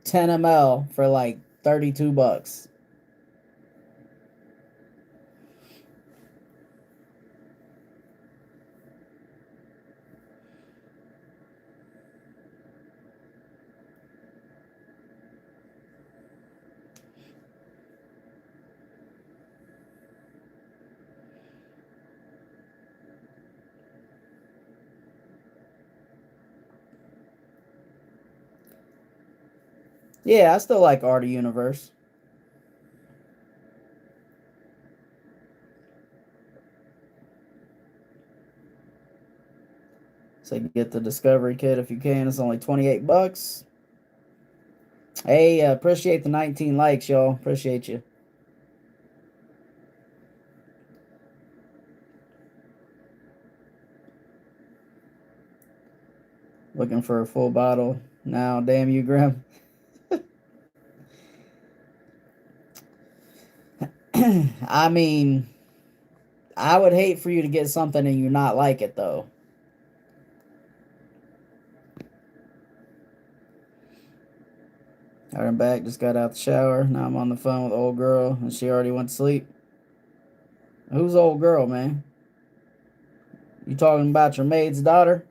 10 ml for like $32. Yeah, I still like Art of Universe. So get the Discovery Kit if you can. It's only $28. Hey, appreciate the 19 likes, y'all. Appreciate you. Looking for a full bottle now. Damn you, Grim. I mean, I would hate for you to get something and you not like it though. Alright, I'm back. Just got out the shower. Now I'm on the phone with old girl, and she already went to sleep. Who's old girl, man? You talking about your maid's daughter?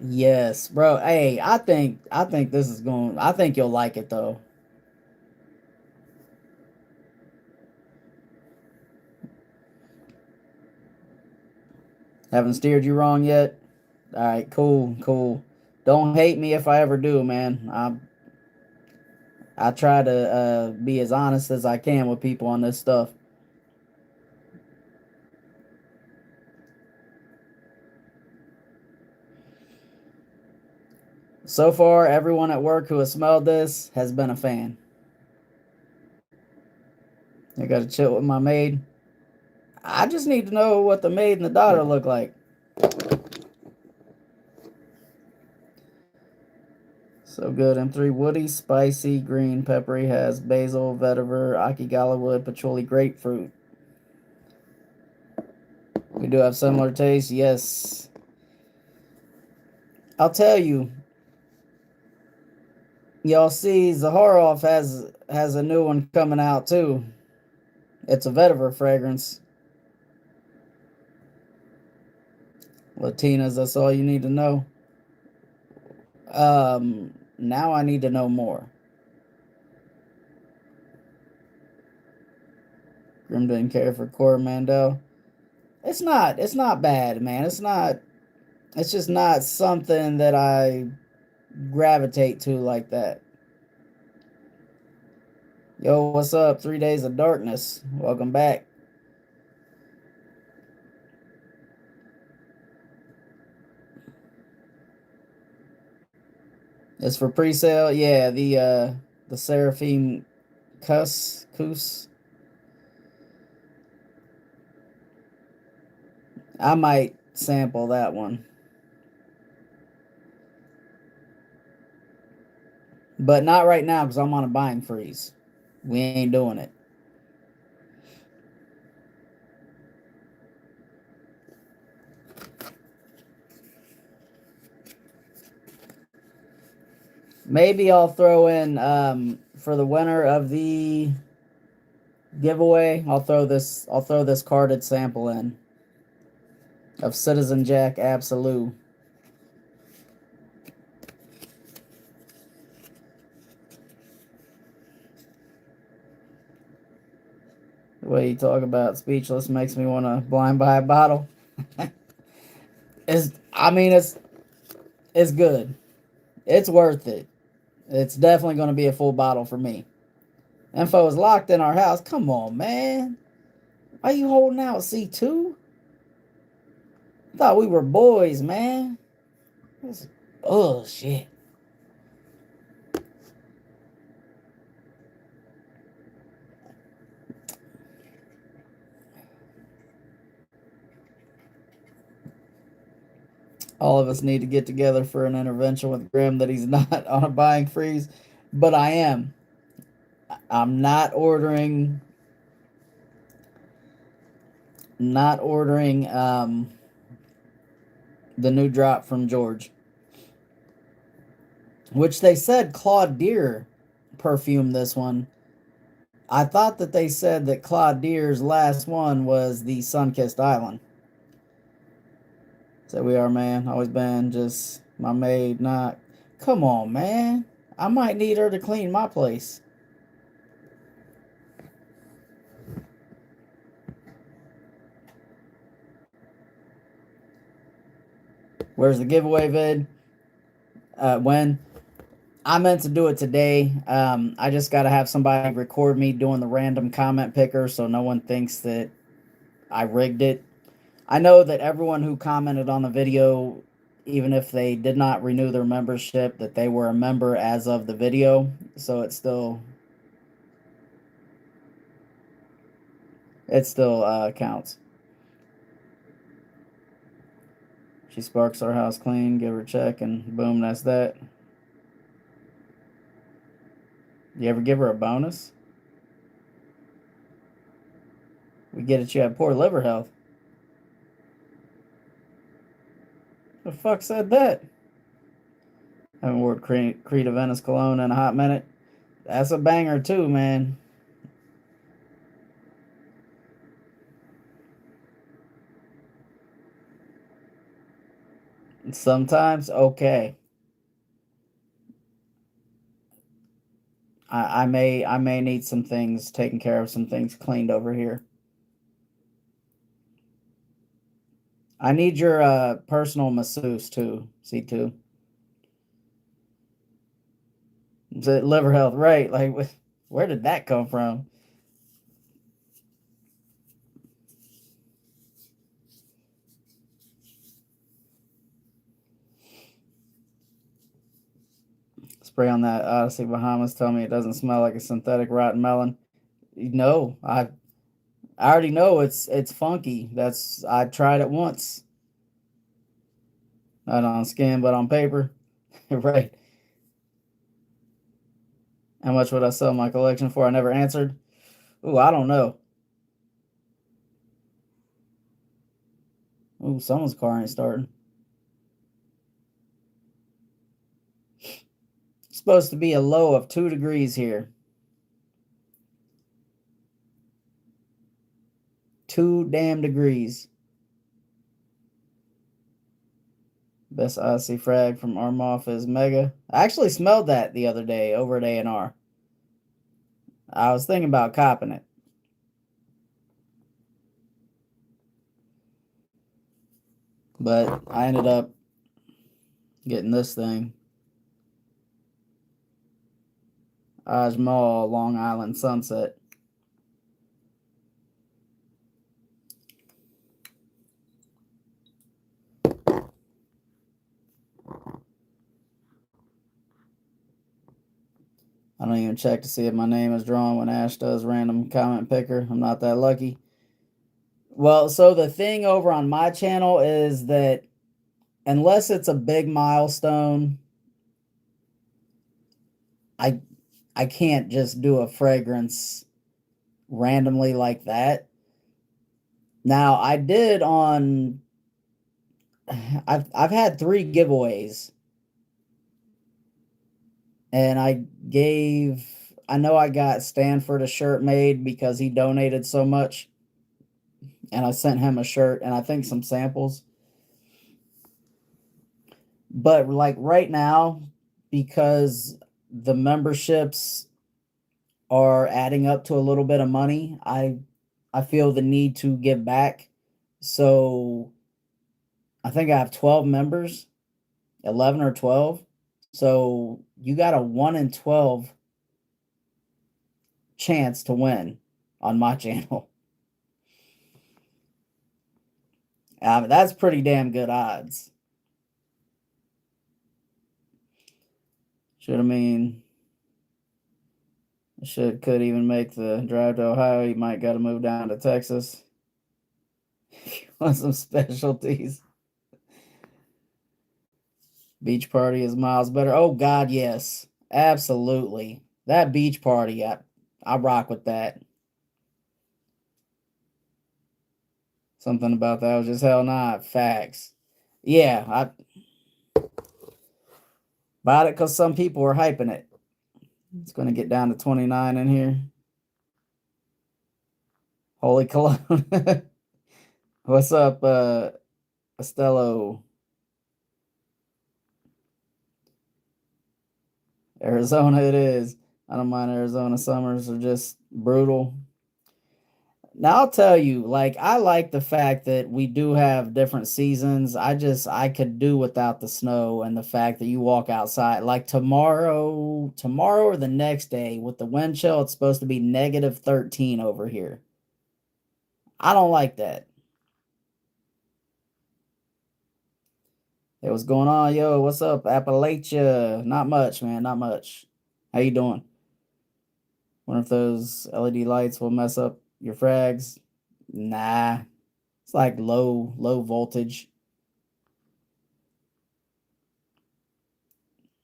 Yes, bro. Hey, I think this is going. I think you'll like it though. Haven't steered you wrong yet. All right, cool, cool. Don't hate me if I ever do, man. I try to be as honest as I can with people on this stuff. So far, everyone at work who has smelled this has been a fan. I got to chill with my maid. I just need to know what the maid and the daughter look like. So good. M3 woody, spicy, green, peppery, has basil, vetiver, akigala wood, patchouli, grapefruit. We do have similar taste, yes. I'll tell you, y'all see Zaharov has a new one coming out too. It's a vetiver fragrance. Latinas, that's all you need to know. Now I need to know more. Grim didn't care for Cora Mandel. It's not bad, man. It's just not something that I gravitate to like that. Yo, what's up? 3 Days of Darkness. Welcome back. It's for pre-sale. Yeah, the Seraphim Kus. I might sample that one. But not right now because I'm on a buying freeze. We ain't doing it. Maybe I'll throw in for the winner of the giveaway, I'll throw this carded sample in of Citizen Jack Absolute. The way you talk about speechless makes me want to blind buy a bottle. It's good. It's worth it. It's definitely going to be a full bottle for me. Info is locked in our house. Come on, man. Why you holding out C2? Thought we were boys, man. This bullshit. All of us need to get together for an intervention with Grim that he's not on a buying freeze, but I am. I'm not ordering the new drop from George, which they said Claude Deer perfumed this one. I thought that they said that Claude Deer's last one was the Sunkissed Island. So we are, man. Always been just my maid. Not. Come on, man. I might need her to clean my place. Where's the giveaway vid? When? I meant to do it today. I just got to have somebody record me doing the random comment picker so no one thinks that I rigged it. I know that everyone who commented on the video, even if they did not renew their membership, that they were a member as of the video. So it still counts. She sparks our house clean, give her a check, and boom, that's that. You ever give her a bonus? We get it, you have poor liver health. The fuck said that? Haven't worn Creed of Venice cologne in a hot minute. That's a banger too, man. Sometimes, okay. I may need some things taken care of, some things cleaned over here. I need your personal masseuse too, C2. Liver health, right? Like, where did that come from? Spray on that Odyssey Bahamas. Tell me it doesn't smell like a synthetic rotten melon. No, I already know it's funky. I tried it once. Not on skin, but on paper. Right. How much would I sell my collection for? I never answered. Ooh, I don't know. Ooh, someone's car ain't starting. It's supposed to be a low of 2 degrees here. 2 damn degrees. Best Odyssey frag from Armoff is Mega. I actually smelled that the other day over at A&R. I was thinking about copping it. But I ended up getting this thing. Taj Mahal, Long Island Sunset. I don't even check to see if my name is drawn when Ash does random comment picker. I'm not that lucky. Well, so the thing over on my channel is that unless it's a big milestone, I I can't just do a fragrance randomly like that. Now, I did on I've had 3 giveaways, and I know I got Stanford a shirt made because he donated so much, and I sent him a shirt and I think some samples. But like right now, because the memberships are adding up to a little bit of money, I feel the need to give back. So I think I have 12 members, 11 or 12. So you got a 1 in 12 chance to win on my channel. That's pretty damn good odds. Could even make the drive to Ohio. You might got to move down to Texas. Want some specialties? Beach party is miles better. Oh God, yes, absolutely. That beach party, I rock with that. Something about that was just hell not facts. Yeah, I bought it because some people were hyping it. It's going to get down to 29 in here. Holy cologne. What's up, Estelo? Arizona it is. I don't mind Arizona summers are just brutal. Now I'll tell you, like I like the fact that we do have different seasons. I could do without the snow and the fact that you walk outside. Like tomorrow or the next day with the wind chill, it's supposed to be negative 13 over here. I don't like that. Hey, what's going on? Yo, what's up, Appalachia? Not much, man, not much. How you doing? Wonder if those LED lights will mess up your frags. Nah. It's like low voltage.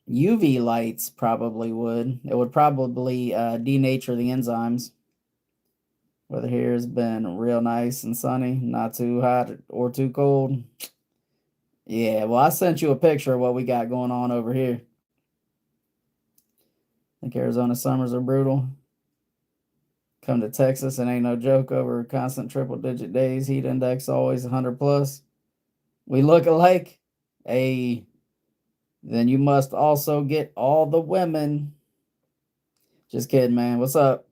UV lights probably would. It would probably denature the enzymes. Weather here has been real nice and sunny, not too hot or too cold. Yeah, well, I sent you a picture of what we got going on over here. I think Arizona summers are brutal. Come to Texas and ain't no joke over constant triple digit days. Heat index always 100 plus. We look alike. Hey, then you must also get all the women. Just kidding, man. What's up?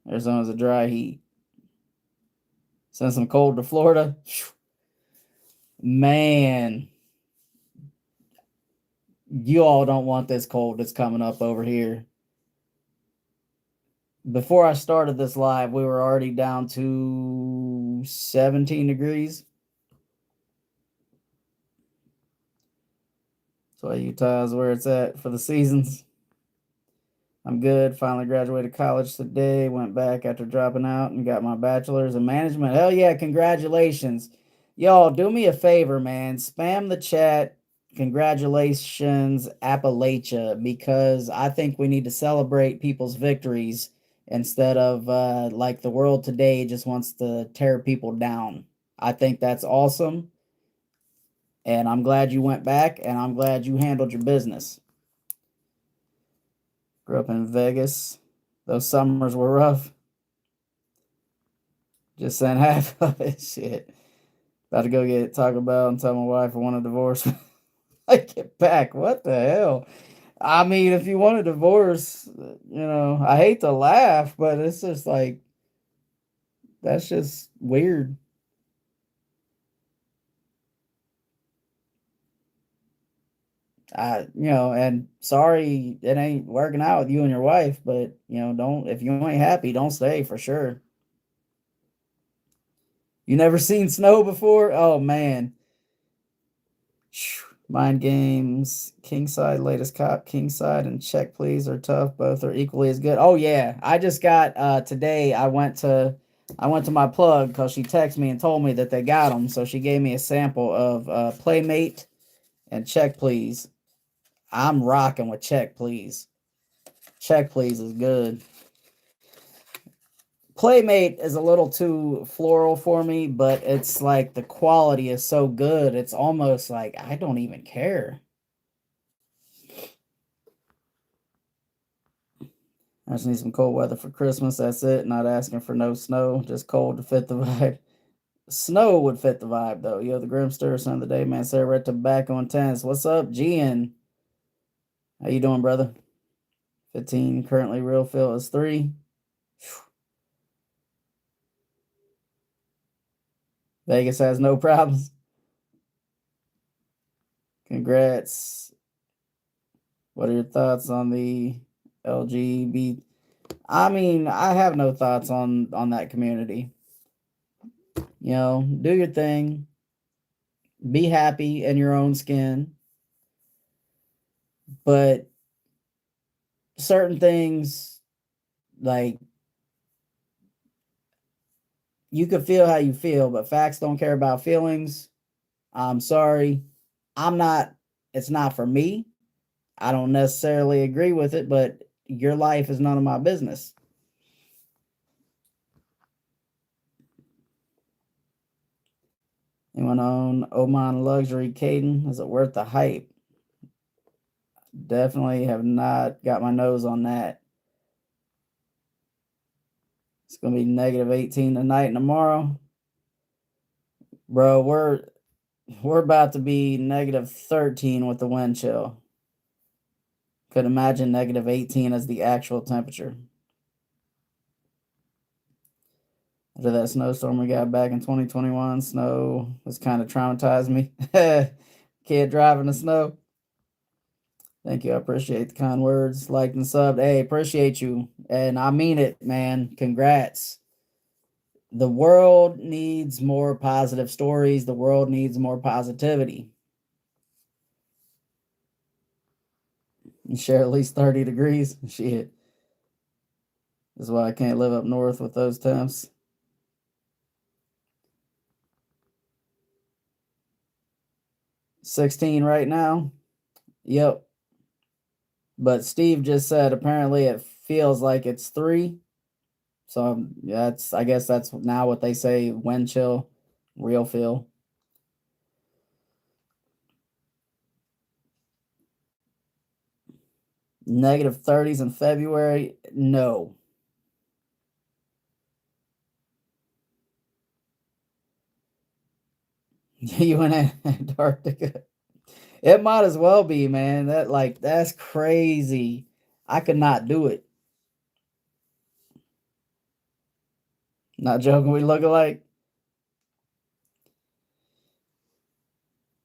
Arizona's a dry heat. Send some cold to Florida. Man, you all don't want this cold that's coming up over here. Before I started this live, we were already down to 17 degrees. So Utah is where it's at for the seasons. I'm good. Finally graduated college today. Went back after dropping out and got my bachelor's in management. Hell yeah, congratulations. Y'all, do me a favor, man. Spam the chat. Congratulations, Appalachia, because I think we need to celebrate people's victories instead of like the world today just wants to tear people down. I think that's awesome. And I'm glad you went back and I'm glad you handled your business. Grew up in Vegas. Those summers were rough. Just sent half of it. Shit. About to go get Taco Bell and tell my wife I want a divorce. I get back. What the hell? I mean, if you want a divorce, I hate to laugh, but it's just like, that's just weird. And sorry it ain't working out with you and your wife, but don't if you ain't happy, don't stay for sure. You never seen snow before? Oh man. Mind games, king side, latest cop, king side, and check please are tough. Both are equally as good. Oh yeah, I just got today. I went to my plug because she texted me and told me that they got them. So she gave me a sample of Playmate and Check Please. I'm rocking with Check Please. Check Please is good. Playmate is a little too floral for me, but it's like the quality is so good. It's almost like I don't even care. I just need some cold weather for Christmas. That's it. Not asking for no snow, just cold to fit the vibe. Snow would fit the vibe though. Yo, the Grimster, son of the day, man. Sarah Red Tobacco Intense. What's up, Gian? How you doing, brother? 15. Currently, real feel is 3. Vegas has no problems. Congrats. What are your thoughts on the LGBT? I mean, I have no thoughts on that community. Do your thing. Be happy in your own skin. But certain things, like, you can feel how you feel, but facts don't care about feelings. I'm sorry. I'm not, it's not for me. I don't necessarily agree with it, but your life is none of my business. Anyone own Oman luxury Caden? Is it worth the hype? Definitely have not got my nose on that. It's gonna be negative 18 tonight and tomorrow. Bro, we're about to be negative 13 with the wind chill. Could imagine negative 18 as the actual temperature. After that snowstorm we got back in 2021, snow was kind of traumatized me. Kid driving the snow. Thank you. I appreciate the kind words. Liked and subbed. Hey, appreciate you. And I mean it, man. Congrats. The world needs more positive stories. The world needs more positivity. And share at least 30 degrees. Shit. That's why I can't live up north with those temps. 16 right now. Yep. But Steve just said apparently it feels like it's 3. So I guess that's now what they say, wind chill, real feel. Negative 30s in February? No. You went in Antarctica. It might as well be, man. That's crazy. I could not do it. Not joking, we look alike.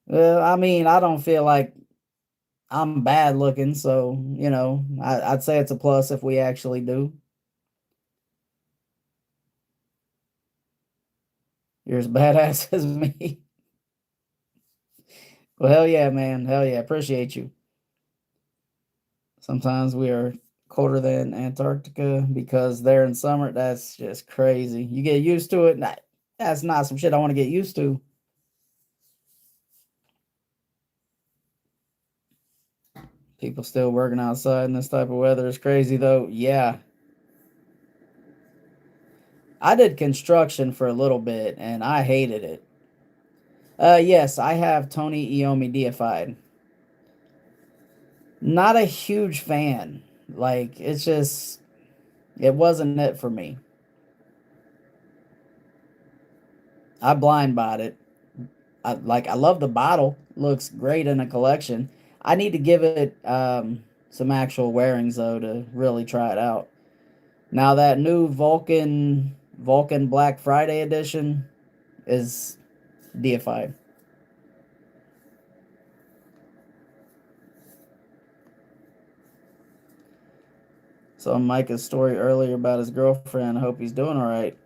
Well, I mean, I don't feel like I'm bad looking, so I'd say it's a plus if we actually do. You're as badass as me. Well, hell yeah, man. Hell yeah. Appreciate you. Sometimes we are colder than Antarctica because they're in summer. That's just crazy. You get used to it. That's not some shit I want to get used to. People still working outside in this type of weather is crazy, though. Yeah. I did construction for a little bit and I hated it. Yes, I have Tony Iommi deified. Not a huge fan. Like, it wasn't it for me. I blind bought it. I love the bottle. Looks great in a collection. I need to give it some actual wearings though to really try it out. Now that new Vulcan Black Friday edition is deified. Saw Micah's story earlier about his girlfriend. I hope he's doing all right.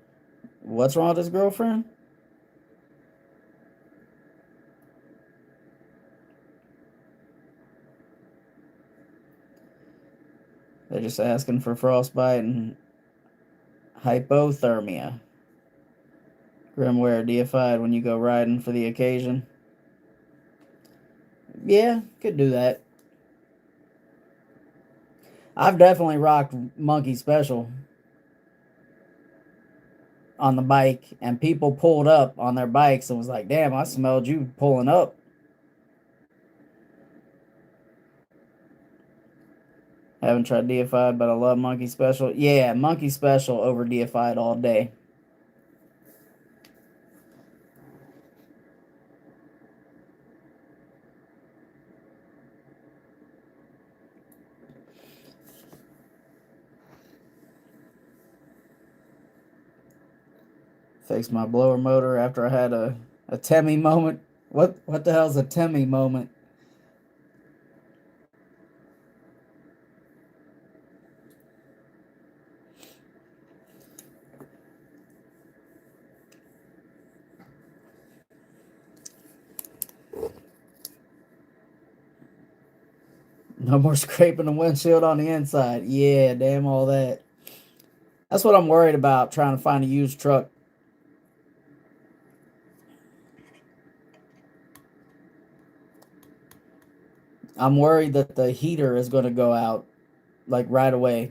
What's wrong with his girlfriend? They're just asking for frostbite and hypothermia. Grimware deified when you go riding for the occasion. Yeah, could do that. I've definitely rocked Monkey Special on the bike, and people pulled up on their bikes and was like, damn, I smelled you pulling up. Haven't tried deified, but I love Monkey Special. Yeah, Monkey Special over deified all day. Fixed my blower motor after I had a Temmie moment. What the hell's a Temmie moment? No more scraping the windshield on the inside. Yeah, damn all that. That's what I'm worried about, trying to find a used truck. I'm worried that the heater is going to go out like right away.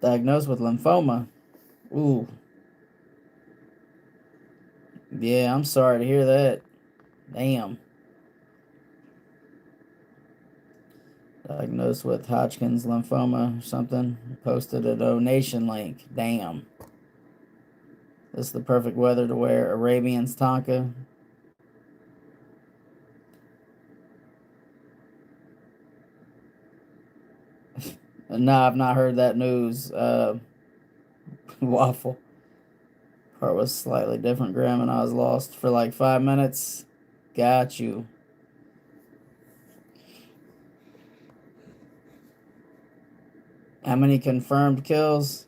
Diagnosed with lymphoma. Ooh. Yeah, I'm sorry to hear that. Damn. Diagnosed with Hodgkin's lymphoma or something. Posted a donation link. Damn. This is the perfect weather to wear Arabian's Tonka. No, I've not heard that news. Waffle. Part was slightly different, Graham, and I was lost for like 5 minutes. Got you. How many confirmed kills?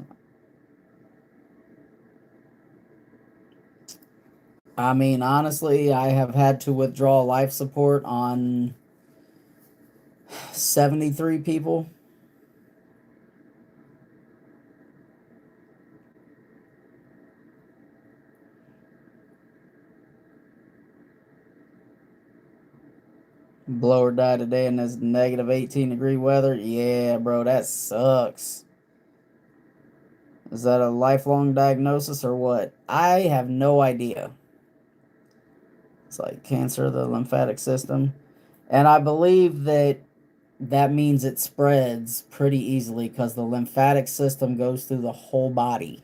I mean, honestly, I have had to withdraw life support on 73 people. Blower died today in this negative 18-degree weather. Yeah, bro, that sucks. Is that a lifelong diagnosis or what? I have no idea. It's like cancer of the lymphatic system. And I believe that means it spreads pretty easily because the lymphatic system goes through the whole body.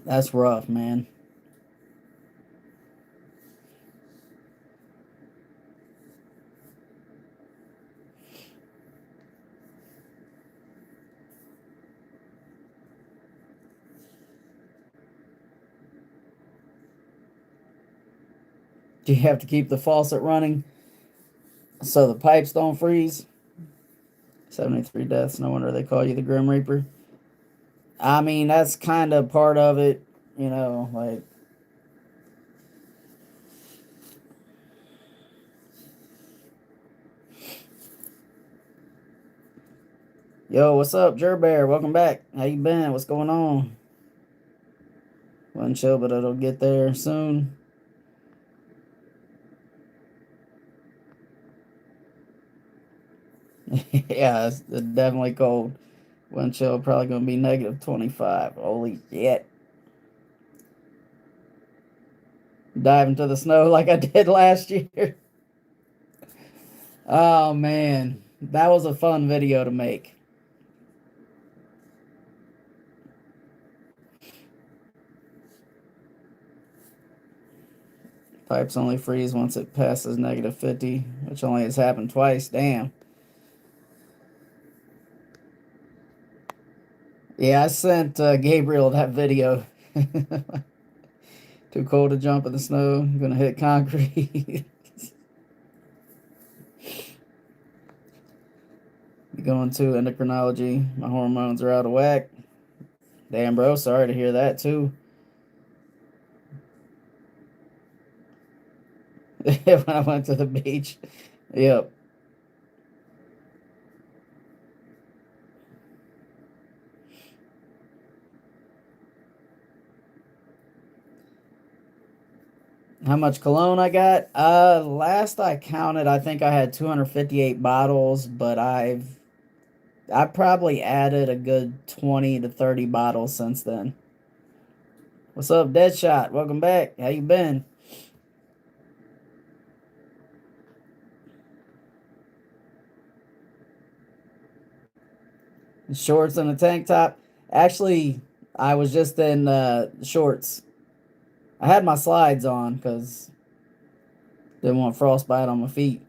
That's rough, man. Do you have to keep the faucet running so the pipes don't freeze? 73 deaths. No wonder they call you the Grim Reaper. I mean, that's kind of part of it, you know, like. Yo, what's up, Jerbear? Welcome back. How you been? What's going on? Wasn't chill, but it'll get there soon. Yeah, it's definitely cold. Wind chill probably gonna be negative 25. Holy shit. Dive into the snow like I did last year. Oh man, that was a fun video to make. Pipes only freeze once it passes negative 50, which only has happened twice. Damn. Yeah, I sent Gabriel that video. Too cold to jump in the snow. I'm gonna hit concrete. Going to endocrinology. My hormones are out of whack. Damn, bro. Sorry to hear that too. When I went to the beach. Yep. How much cologne I got? Last I counted, I think I had 258 bottles, but I probably added a good 20 to 30 bottles since then. What's up, Deadshot? Welcome back. How you been? Shorts and a tank top. Actually, I was just in shorts. I had my slides on because didn't want frostbite on my feet.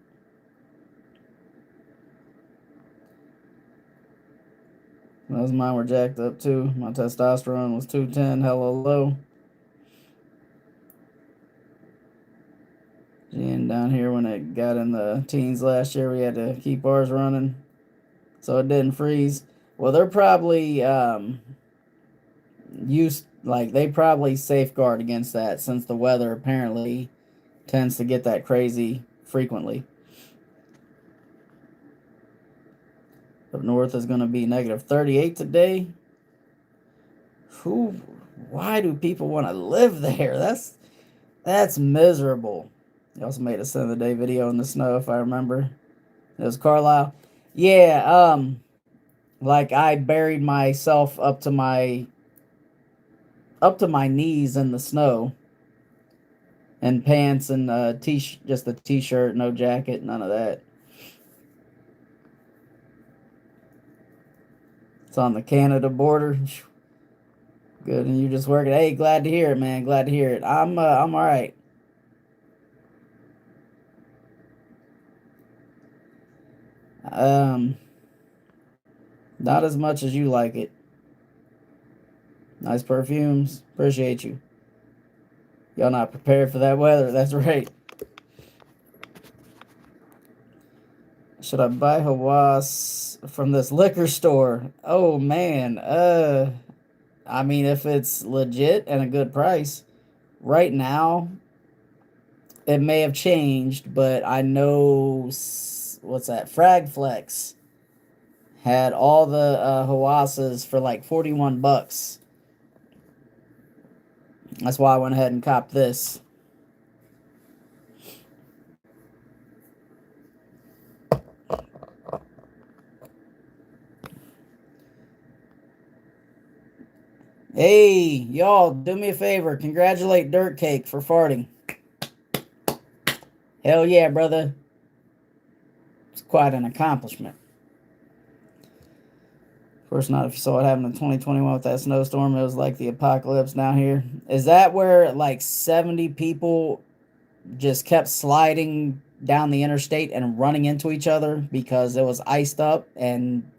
Those mine were jacked up too. My testosterone was 210, hella low. And down here when it got in the teens last year, we had to keep ours running so it didn't freeze. Well, they're probably used, like, they probably safeguard against that since the weather apparently tends to get that crazy frequently. Up north is going to be negative 38 today. Who? Why do people want to live there? That's miserable. He also made a 7 of the day video in the snow, if I remember. It was Carlisle. Yeah, like I buried myself up to my knees in the snow, and pants and just a t-shirt, no jacket, none of that. It's on the Canada border. Good, and you just working. Hey, glad to hear it, man. Glad to hear it. I'm all right. Um, not as much as you like it. Nice perfumes. Appreciate you. Y'all not prepared for that weather. That's right. Should I buy Hawass from this liquor store? Oh man. I mean, if it's legit and a good price, right now it may have changed, but I know what's that? Fragflex had all the Hawasses for like 41 bucks. That's why I went ahead and copped this. Hey, y'all, do me a favor. Congratulate Dirt Cake for farting. Hell yeah, brother. It's quite an accomplishment. Of course not if you saw what happened in 2021 with that snowstorm. It was like the apocalypse down here. Is that where like 70 people just kept sliding down the interstate and running into each other because it was iced up and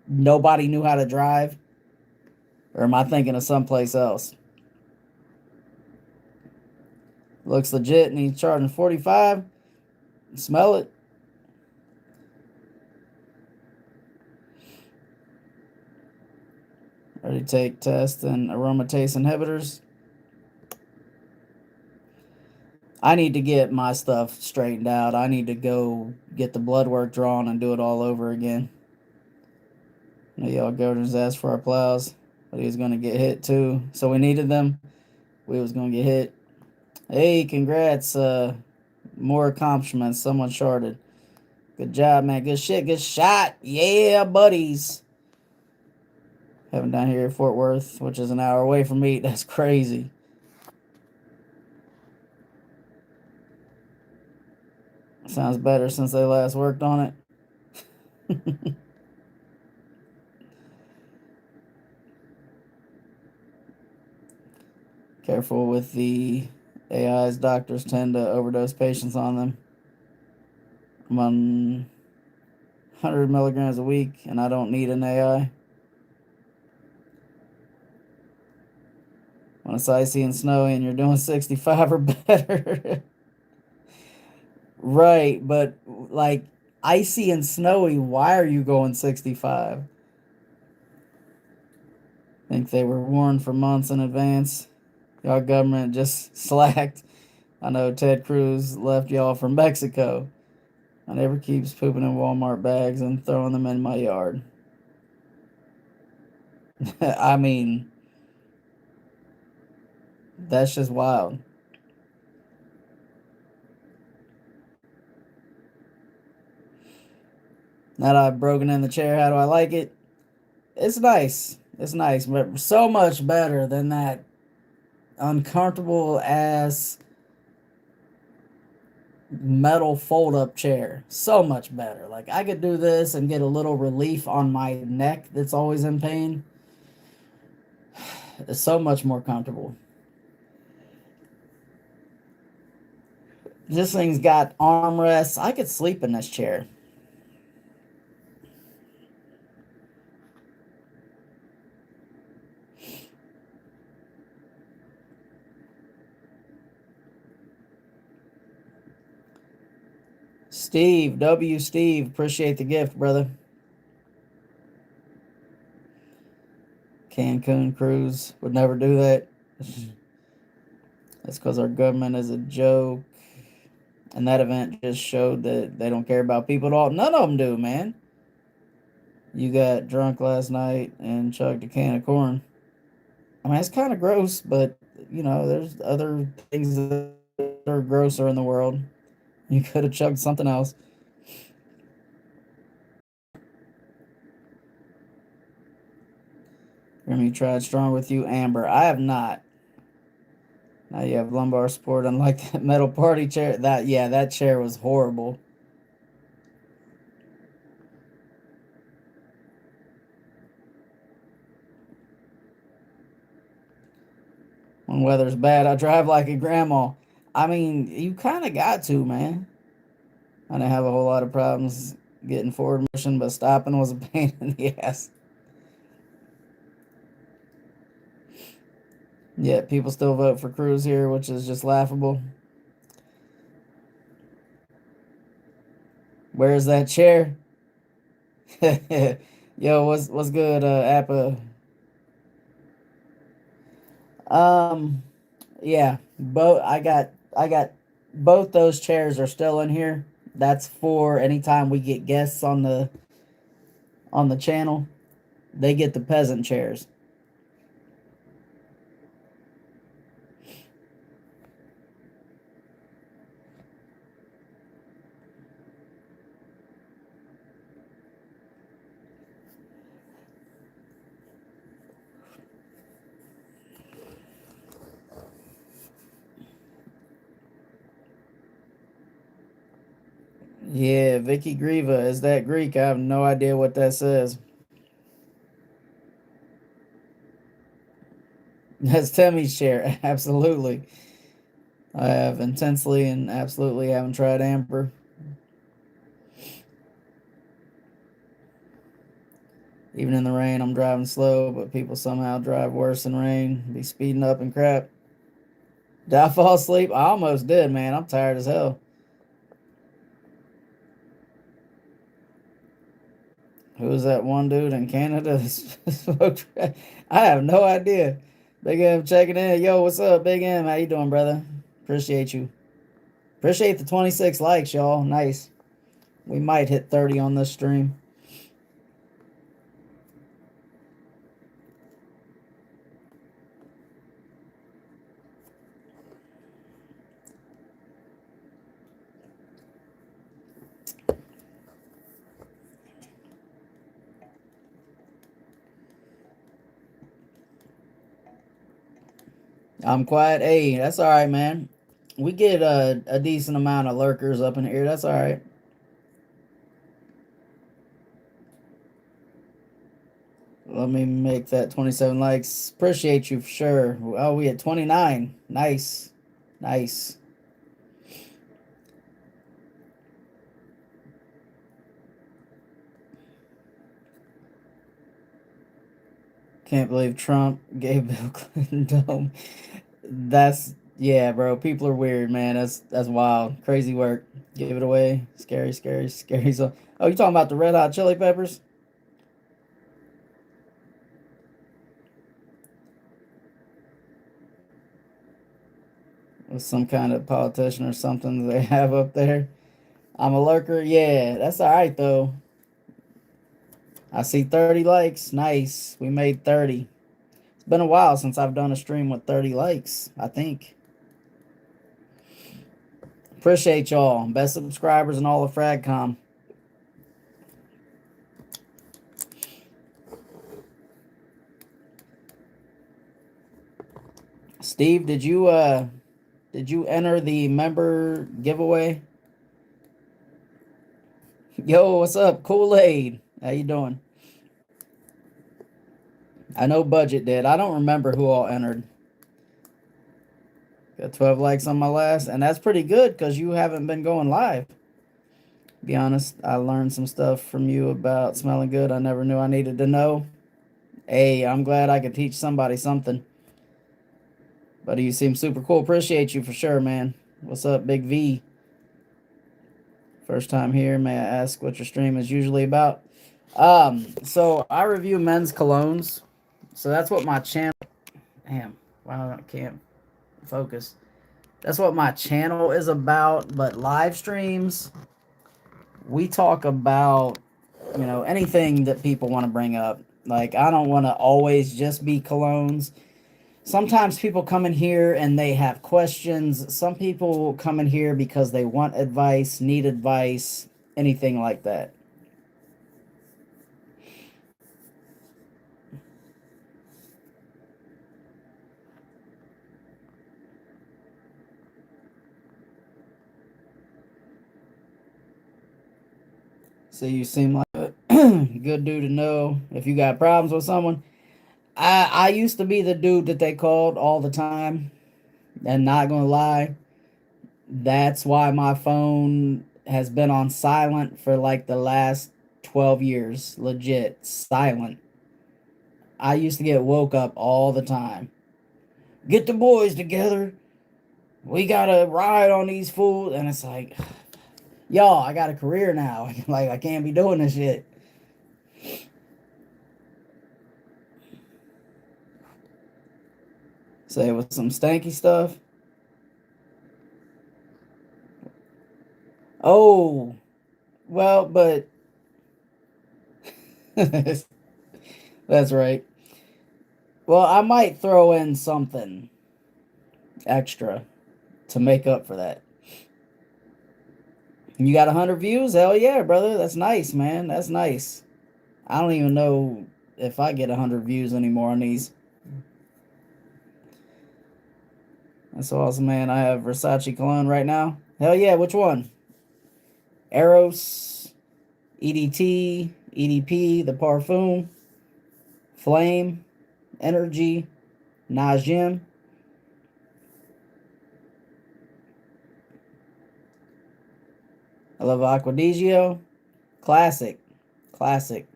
nobody knew how to drive? Or am I thinking of someplace else? Looks legit and he's charging 45. Smell it. Ready to take test and aromatase inhibitors. I need to get my stuff straightened out. I need to go get the blood work drawn and do it all over again. Y'all governors asked for our plows, but he was going to get hit too. So we needed them. We was going to get hit. Hey, congrats. More accomplishments. Someone sharded. Good job, man. Good shit. Good shot. Yeah, buddies. Having down here at Fort Worth, which is an hour away from me. That's crazy. Sounds better since they last worked on it. Careful with the AIs. Doctors tend to overdose patients on them. I'm on 100 milligrams a week, and I don't need an AI. when it's icy and snowy and you're doing 65 or better. Right, but like icy and snowy, why are you going 65? Think they were warned for months in advance. Y'all government just slacked. I know Ted Cruz left y'all for Mexico. I never keeps pooping in Walmart bags and throwing them in my yard. I mean, that's just wild. Now that I've broken in the chair, how do I like it? It's nice. It's nice, but so much better than that uncomfortable ass metal fold up chair. So much better. Like I could do this and get a little relief on my neck that's always in pain. It's so much more comfortable. This thing's got armrests. I could sleep in this chair. Steve, W. Steve, appreciate the gift, brother. Cancun cruise would never do that. That's because our government is a joke. And that event just showed that they don't care about people at all. None of them do, man. You got drunk last night and chugged a can of corn. I mean, it's kind of gross, but you know, there's other things that are grosser in the world. You could have chugged something else. Grammy tried strong with you, Amber. I have not. Now you have lumbar support, unlike that metal party chair. That chair was horrible. When weather's bad, I drive like a grandma. I mean, you kind of got to, man. I didn't have a whole lot of problems getting forward motion, but stopping was a pain in the ass. Yeah, people still vote for Cruz here, which is just laughable. Where's that chair? Yo, what's good, Appa? Um, yeah, I got both those chairs are still in here. That's for anytime we get guests on the channel, they get the peasant chairs. Yeah, Vicky Griva, is that Greek? I have no idea what that says. That's Timmy's chair. Absolutely. I have intensely and absolutely haven't tried Amber. Even in the rain, I'm driving slow, but people somehow drive worse in rain. Be speeding up and crap. Did I fall asleep? I almost did, man. I'm tired as hell. Who was that one dude in Canada that smoked? I have no idea. Big M checking in. Yo, what's up, Big M? How you doing, brother? Appreciate you. Appreciate the 26 likes, y'all. Nice. We might hit 30 on this stream. I'm quiet. Hey, that's all right, man. We get a decent amount of lurkers up in here. That's all right. Let me make that 27 likes. Appreciate you for sure. Oh, we at 29. Nice. Nice. Can't believe Trump gave Bill Clinton dome. That's yeah, bro. People are weird, man. That's wild. Crazy work. Give it away. Scary, scary, scary. So, oh, you talking about the Red Hot Chili Peppers? With some kind of politician or something that they have up there. I'm a lurker. Yeah, that's all right though. I see 30 likes. Nice. We made 30. It's been a while since I've done a stream with 30 likes, I think. Appreciate y'all. Best subscribers in all of Fragcom. Steve, did you enter the member giveaway? Yo, what's up? Kool-Aid. How you doing? I know Budget did. I don't remember who all entered. Got 12 likes on my last, and that's pretty good because you haven't been going live. Be honest, I learned some stuff from you about smelling good I never knew I needed to know. Hey, I'm glad I could teach somebody something. But you seem super cool. Appreciate you for sure, man. What's up, Big V? First time here. May I ask what your stream is usually about? So I review men's colognes. So that's what my channel. Damn, wow, I can't focus. That's what my channel is about. But live streams, we talk about anything that people want to bring up. Like I don't want to always just be colognes. Sometimes people come in here and they have questions. Some people come in here because they want advice, need advice, anything like that. So you seem like a good dude to know if you got problems with someone. I used to be the dude that they called all the time, and not gonna lie, that's why my phone has been on silent for like the last 12 years. Legit silent. I used to get woke up all the time. Get the boys together. We gotta ride on these fools, and it's like, y'all, I got a career now. Like I can't be doing this shit. Say it with some stanky stuff. Oh, well, but that's right. Well, I might throw in something extra to make up for that. You got 100 views? Hell yeah, brother. That's nice, man. That's nice. I don't even know if I get 100 views anymore on these. That's awesome, man. I have Versace cologne right now. Hell yeah, which one? Eros, EDT, EDP, the Parfum, Flame, Energy, Najim. I love Aquadigio. Classic. Classic.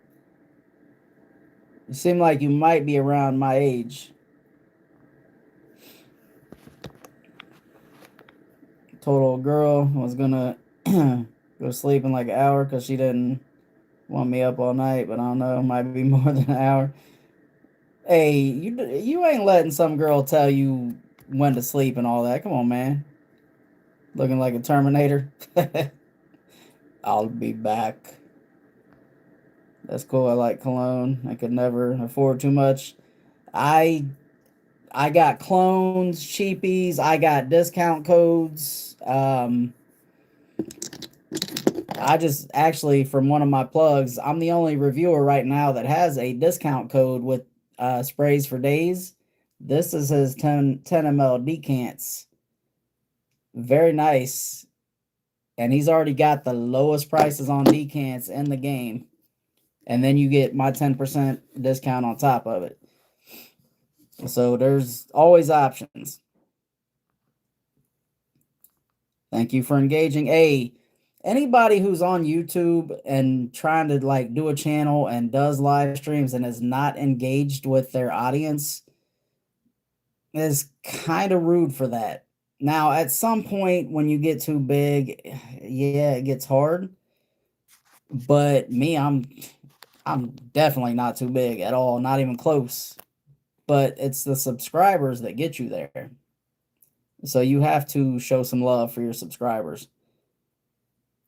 You seem like you might be around my age. Total girl was gonna go sleep in like an hour because she didn't want me up all night, but I don't know, might be more than an hour. Hey, you ain't letting some girl tell you when to sleep and all that. Come on, man. Looking like a Terminator. I'll be back. That's cool. I like cologne. I could never afford too much. I I got clones, cheapies. I got discount codes. I just actually from one of my plugs. I'm the only reviewer right now that has a discount code with sprays for days. This is his 10 ml decants. Very nice. And he's already got the lowest prices on decants in the game. And then you get my 10% discount on top of it. So there's always options. Thank you for engaging. anybody who's on YouTube and trying to like do a channel and does live streams and is not engaged with their audience is kind of rude for that. Now, at some point when you get too big, yeah, it gets hard. But me, I'm definitely not too big at all, not even close. But it's the subscribers that get you there. So you have to show some love for your subscribers.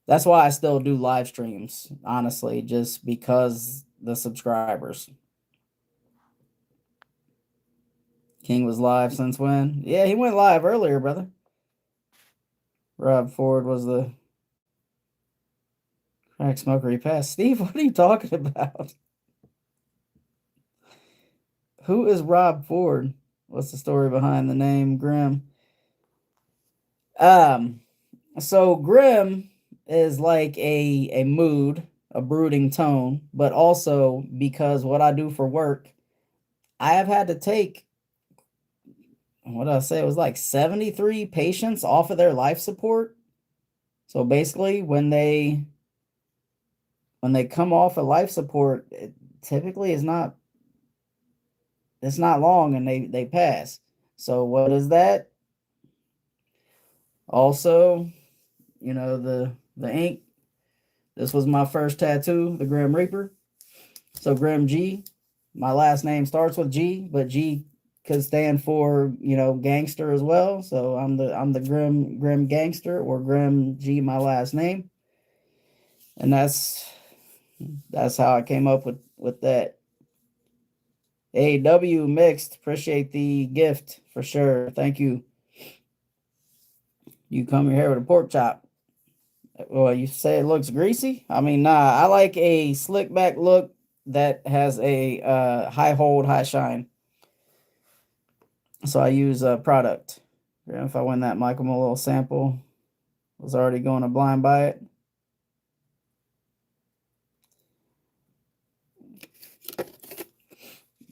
That's why I still do live streams, honestly, just because the subscribers. King was live since when? Yeah, he went live earlier, brother. Rob Ford was the crack smoker he passed. Steve, what are you talking about? Who is Rob Ford? What's the story behind the name Grim? So Grim is like a mood, a brooding tone, but also because what I do for work, I have had to take, what did I say? It was like 73 patients off of their life support. So basically when they come off of life support, it typically is not, it's not long and they pass. So what is that? Also, you know, the ink. This was my first tattoo, the Grim Reaper. So Grim G. My last name starts with G, but G could stand for, you know, gangster as well. So I'm the Grim Gangster, or Grim G, my last name. And that's how I came up with that. AW mixed. Appreciate the gift for sure. Thank you. You come here with a pork chop. Well, you say it looks greasy? I mean, nah, I like a slick back look that has a high hold, high shine. So I use a product. If I win that Michael a little sample, was already going to blind buy it.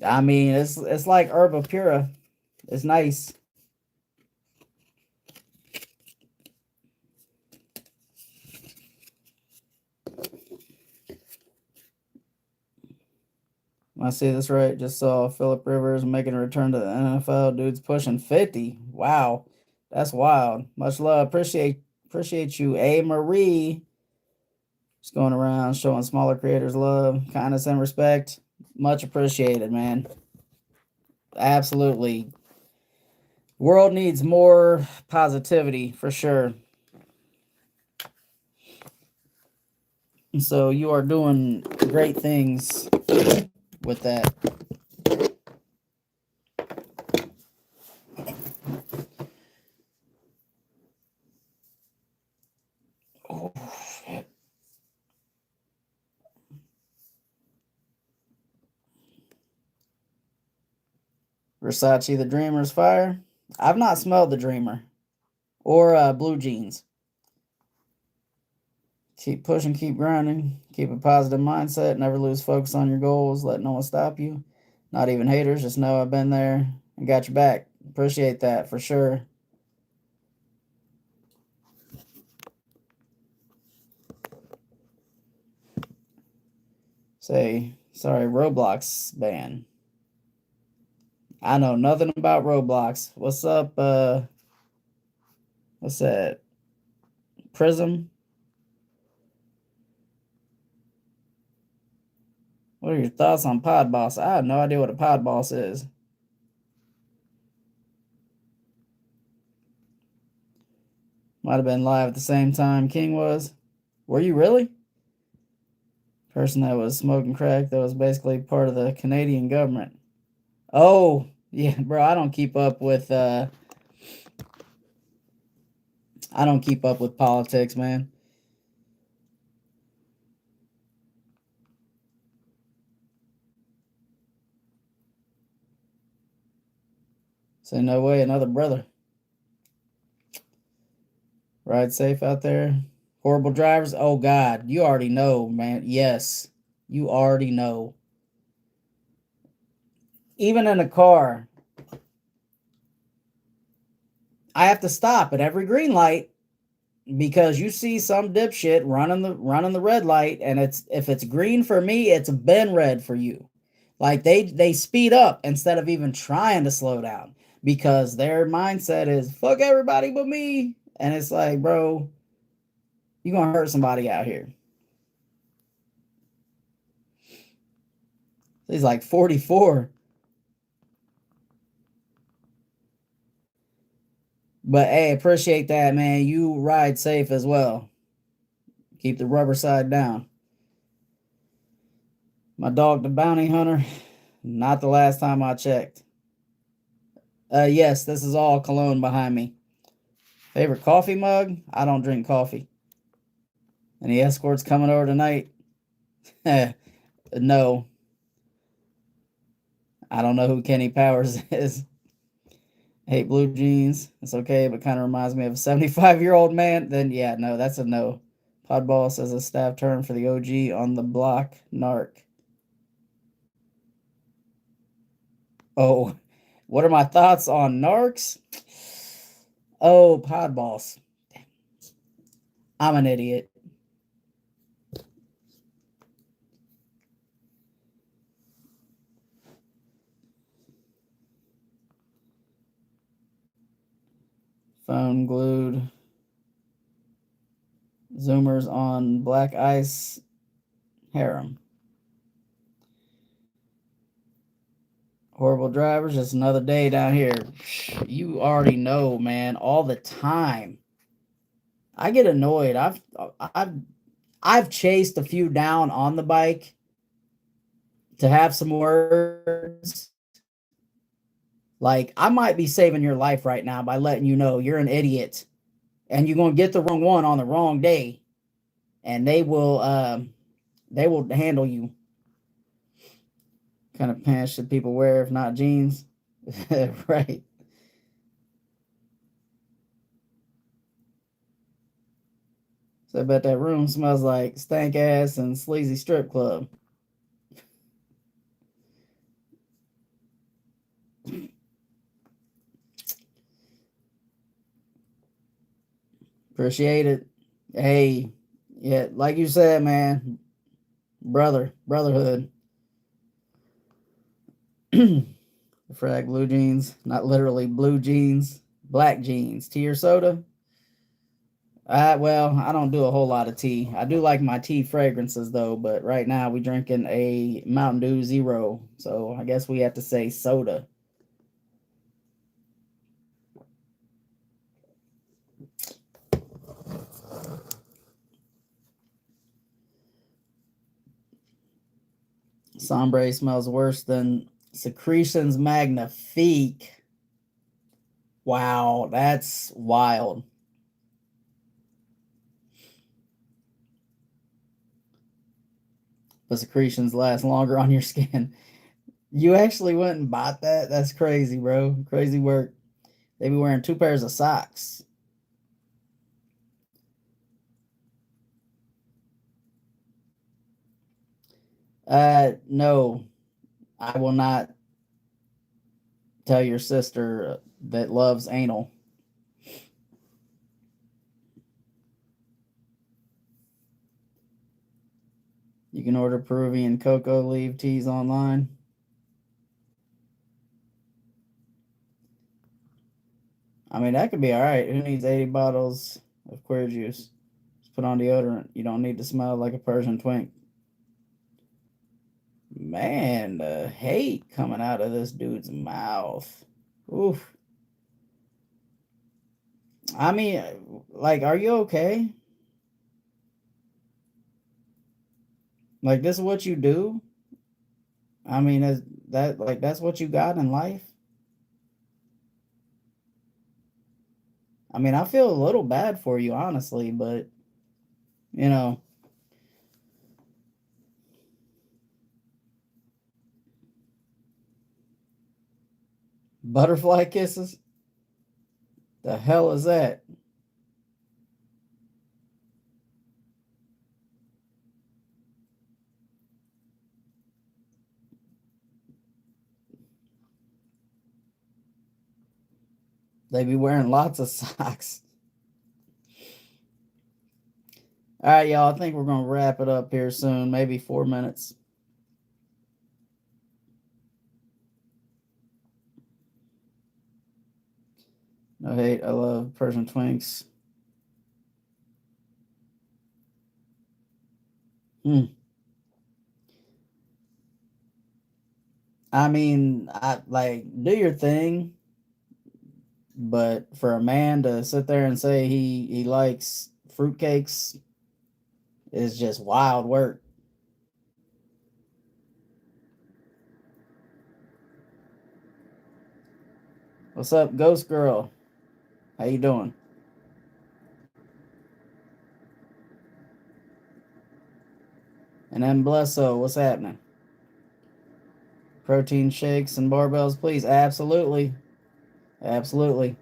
I mean, it's like Herba Pura. It's nice. I see this right. Just saw Philip Rivers making a return to the NFL. Dude's pushing 50. Wow. That's wild. Much love. Appreciate you. A Marie. Just going around showing smaller creators love, kindness, and respect. Much appreciated, man. Absolutely. World needs more positivity for sure. And so you are doing great things with that. Oh, shit. Versace the Dreamer's fire. I've not smelled the Dreamer or Blue Jeans. Keep pushing, keep grinding, keep a positive mindset, never lose focus on your goals, let no one stop you. Not even haters, just know I've been there and got your back. Appreciate that for sure. Say, sorry, Roblox ban. I know nothing about Roblox. What's up, what's that? Prism? What are your thoughts on Pod Boss? I have no idea what a Pod Boss is. Might have been live at the same time King was. Were you really? Person that was smoking crack that was basically part of the Canadian government. Oh, yeah, bro, I don't keep up with politics, man. Say no way, another brother. Ride safe out there. Horrible drivers. Oh God, you already know, man. Yes, you already know. Even in a car, I have to stop at every green light. because you see some dipshit running the red light, and if it's green for me, it's been red for you. Like they speed up instead of even trying to slow down because their mindset is fuck everybody but me. And it's like, bro, you're gonna hurt somebody out here. He's like 44. But hey, appreciate that, man. You ride safe as well. Keep the rubber side down. My dog, the bounty hunter, not the last time I checked. Yes, this is all cologne behind me. Favorite coffee mug? I don't drink coffee. Any escorts coming over tonight? No. I don't know who Kenny Powers is. Hate blue jeans. It's okay, but kind of reminds me of a 75-year-old man. Then, yeah, no, that's a no. Podball says a staff term for the OG on the block, narc. Oh, what are my thoughts on narcs? Oh, Podballs. I'm an idiot. Phone glued. Zoomers on black ice harem. Horrible drivers, just another day down here. You already know, man, all the time. I get annoyed. I've chased a few down on the bike to have some words. Like, I might be saving your life right now by letting you know you're an idiot and you're going to get the wrong one on the wrong day, and they will handle you. What kind of pants should people wear if not jeans? Right. So I bet that room smells like stank ass and sleazy strip club. Appreciate it. Hey, yeah, like you said, man, brotherhood. Frag blue jeans, not literally blue jeans, black jeans. Tea or soda? Well, I don't do a whole lot of tea. I do like my tea fragrances though, but right now we drinking a Mountain Dew Zero, so I guess we have to say soda. Sombre smells worse than Secretions Magnifique. Wow, that's wild. But secretions last longer on your skin. You actually went and bought that? That's crazy, bro. Crazy work. They be wearing 2 pairs of socks. No, I will not tell your sister that loves anal. You can order Peruvian cocoa leaf teas online. I mean, that could be all right. Who needs 80 bottles of queer juice? Just put on deodorant. You don't need to smell like a Persian twink. Man, the hate coming out of this dude's mouth. Oof. I mean, like, are you okay? Like, this is what you do? I mean, is that like that's what you got in life? I mean, I feel a little bad for you, honestly, but you know, butterfly kisses? The hell is that? They be wearing lots of socks. All right, y'all. I think we're gonna wrap it up here soon. Maybe 4 minutes. No hate. I love Persian twinks. I mean, I like do your thing, but for a man to sit there and say he likes fruitcakes is just wild work. What's up, Ghost Girl? How you doing? And then Blesso, what's happening? Protein shakes and barbells, please. Absolutely. Absolutely.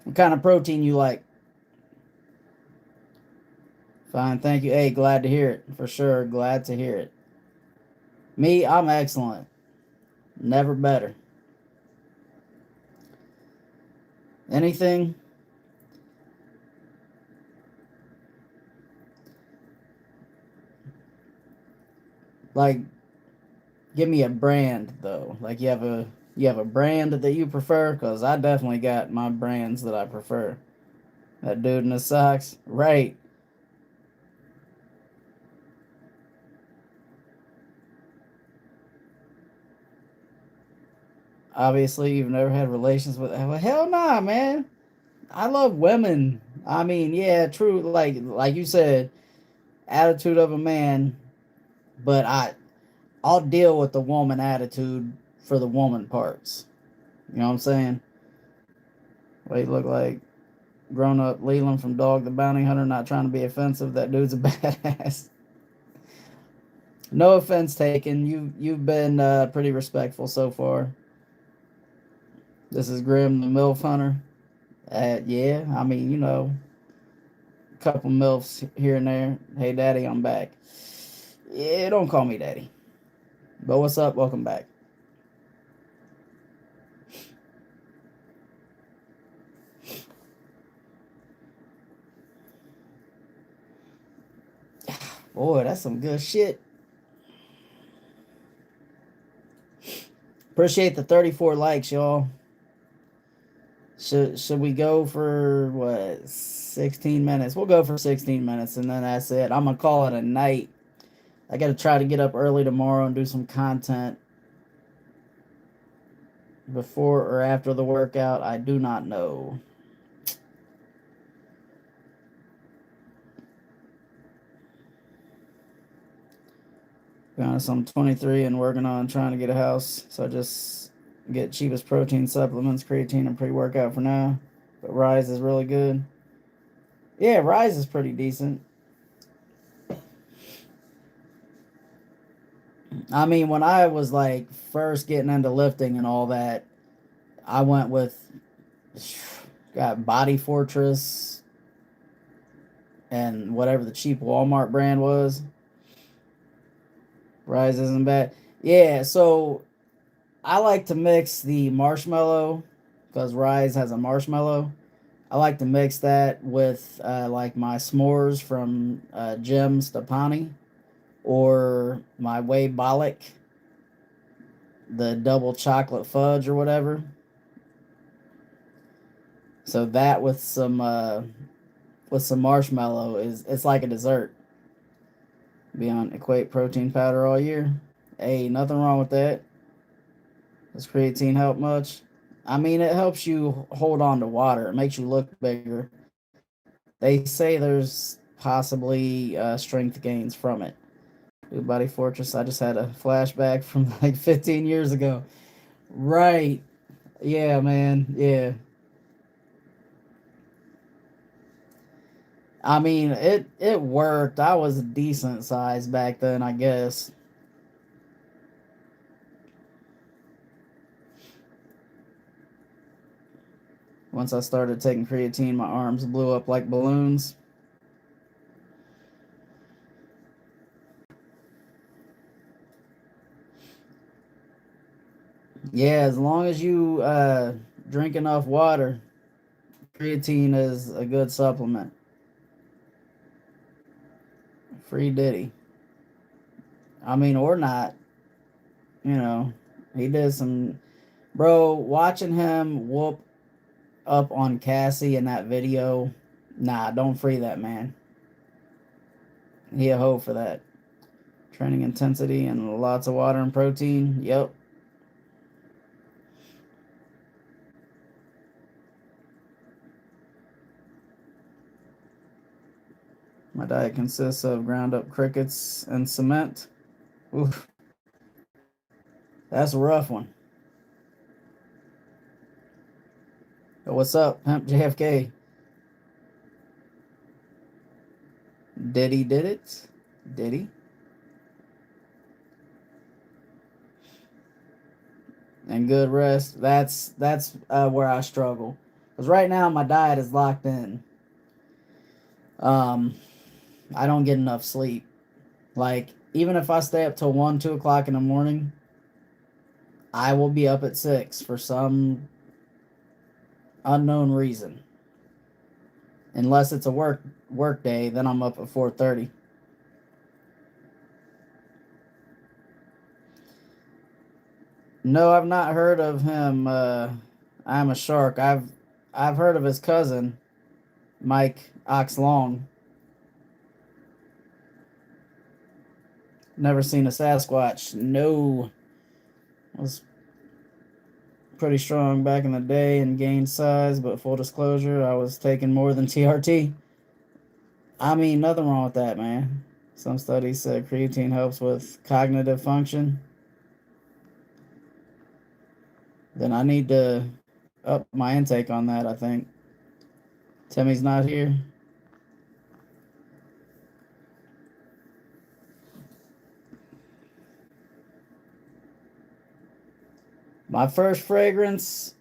What kind of protein you like? Fine, thank you. Hey, glad to hear it. For sure, glad to hear it. Me, I'm excellent. Never better. Anything? Like, give me a brand though. Like you have a brand that you prefer? Cause I definitely got my brands that I prefer. That dude in the socks, right? Obviously, you've never had relations with. Well, hell nah, man. I love women. I mean, yeah, true. Like you said, attitude of a man. But I'll deal with the woman attitude for the woman parts. You know what I'm saying? What he look like? Grown up Leland from Dog the Bounty Hunter. Not trying to be offensive. That dude's a badass. No offense taken. You've been pretty respectful so far. This is Grim the MILF Hunter. Yeah, I mean, a couple MILFs here and there. Hey, Daddy, I'm back. Yeah, don't call me Daddy. But what's up? Welcome back. Boy, that's some good shit. Appreciate the 34 likes, y'all. Should we go for what 16 minutes? We'll go for 16 minutes and then that's it. I'm gonna call it a night. I gotta try to get up early tomorrow and do some content before or after the workout. I do not know. Be honest, I'm 23 and working on trying to get a house, so I just get cheapest protein supplements, creatine, and pre-workout for now. But Rise is really good. Yeah, Rise is pretty decent. I mean, when I was like first getting into lifting and all that, I went with got Body Fortress and whatever the cheap Walmart brand was. Rise isn't bad. Yeah, so I like to mix the marshmallow because Rise has a marshmallow. I like to mix that with like my s'mores from Jim Stepani or my Way Bollock, the double chocolate fudge or whatever. So that with some marshmallow is it's like a dessert. Be on equate protein powder all year. Hey, nothing wrong with that. Does creatine help much? I mean, it helps you hold on to water. It makes you look bigger. They say there's possibly strength gains from it. Dude, Body Fortress. I just had a flashback from like 15 years ago. Right. Yeah, man. Yeah. I mean, it worked. I was a decent size back then, I guess. Once I started taking creatine, my arms blew up like balloons. Yeah, as long as you drink enough water, creatine is a good supplement. Free Diddy. I mean, or not. You know, he did some. Bro, watching him whoop up on Cassie in that video, nah, don't free that man. He a hoe for that. Training intensity and lots of water and protein. Yep. My diet consists of ground up crickets and cement. Oof. That's a rough one. But what's up, Pimp JFK? Diddy did it? Did he? And good rest. That's where I struggle. Because right now my diet is locked in. I don't get enough sleep. Like, even if I stay up till 1, 2 o'clock in the morning, I will be up at 6 for some unknown reason. Unless it's a work day, then I'm up at 4:30. No, I've not heard of him. I'm a shark. I've heard of his cousin, Mike Ox Long. Never seen a Sasquatch. No. Was pretty strong back in the day and gained size, but full disclosure, I was taking more than TRT. I mean, nothing wrong with that, man. Some studies said creatine helps with cognitive function. Then I need to up my intake on that, I think. Timmy's not here. My first fragrance,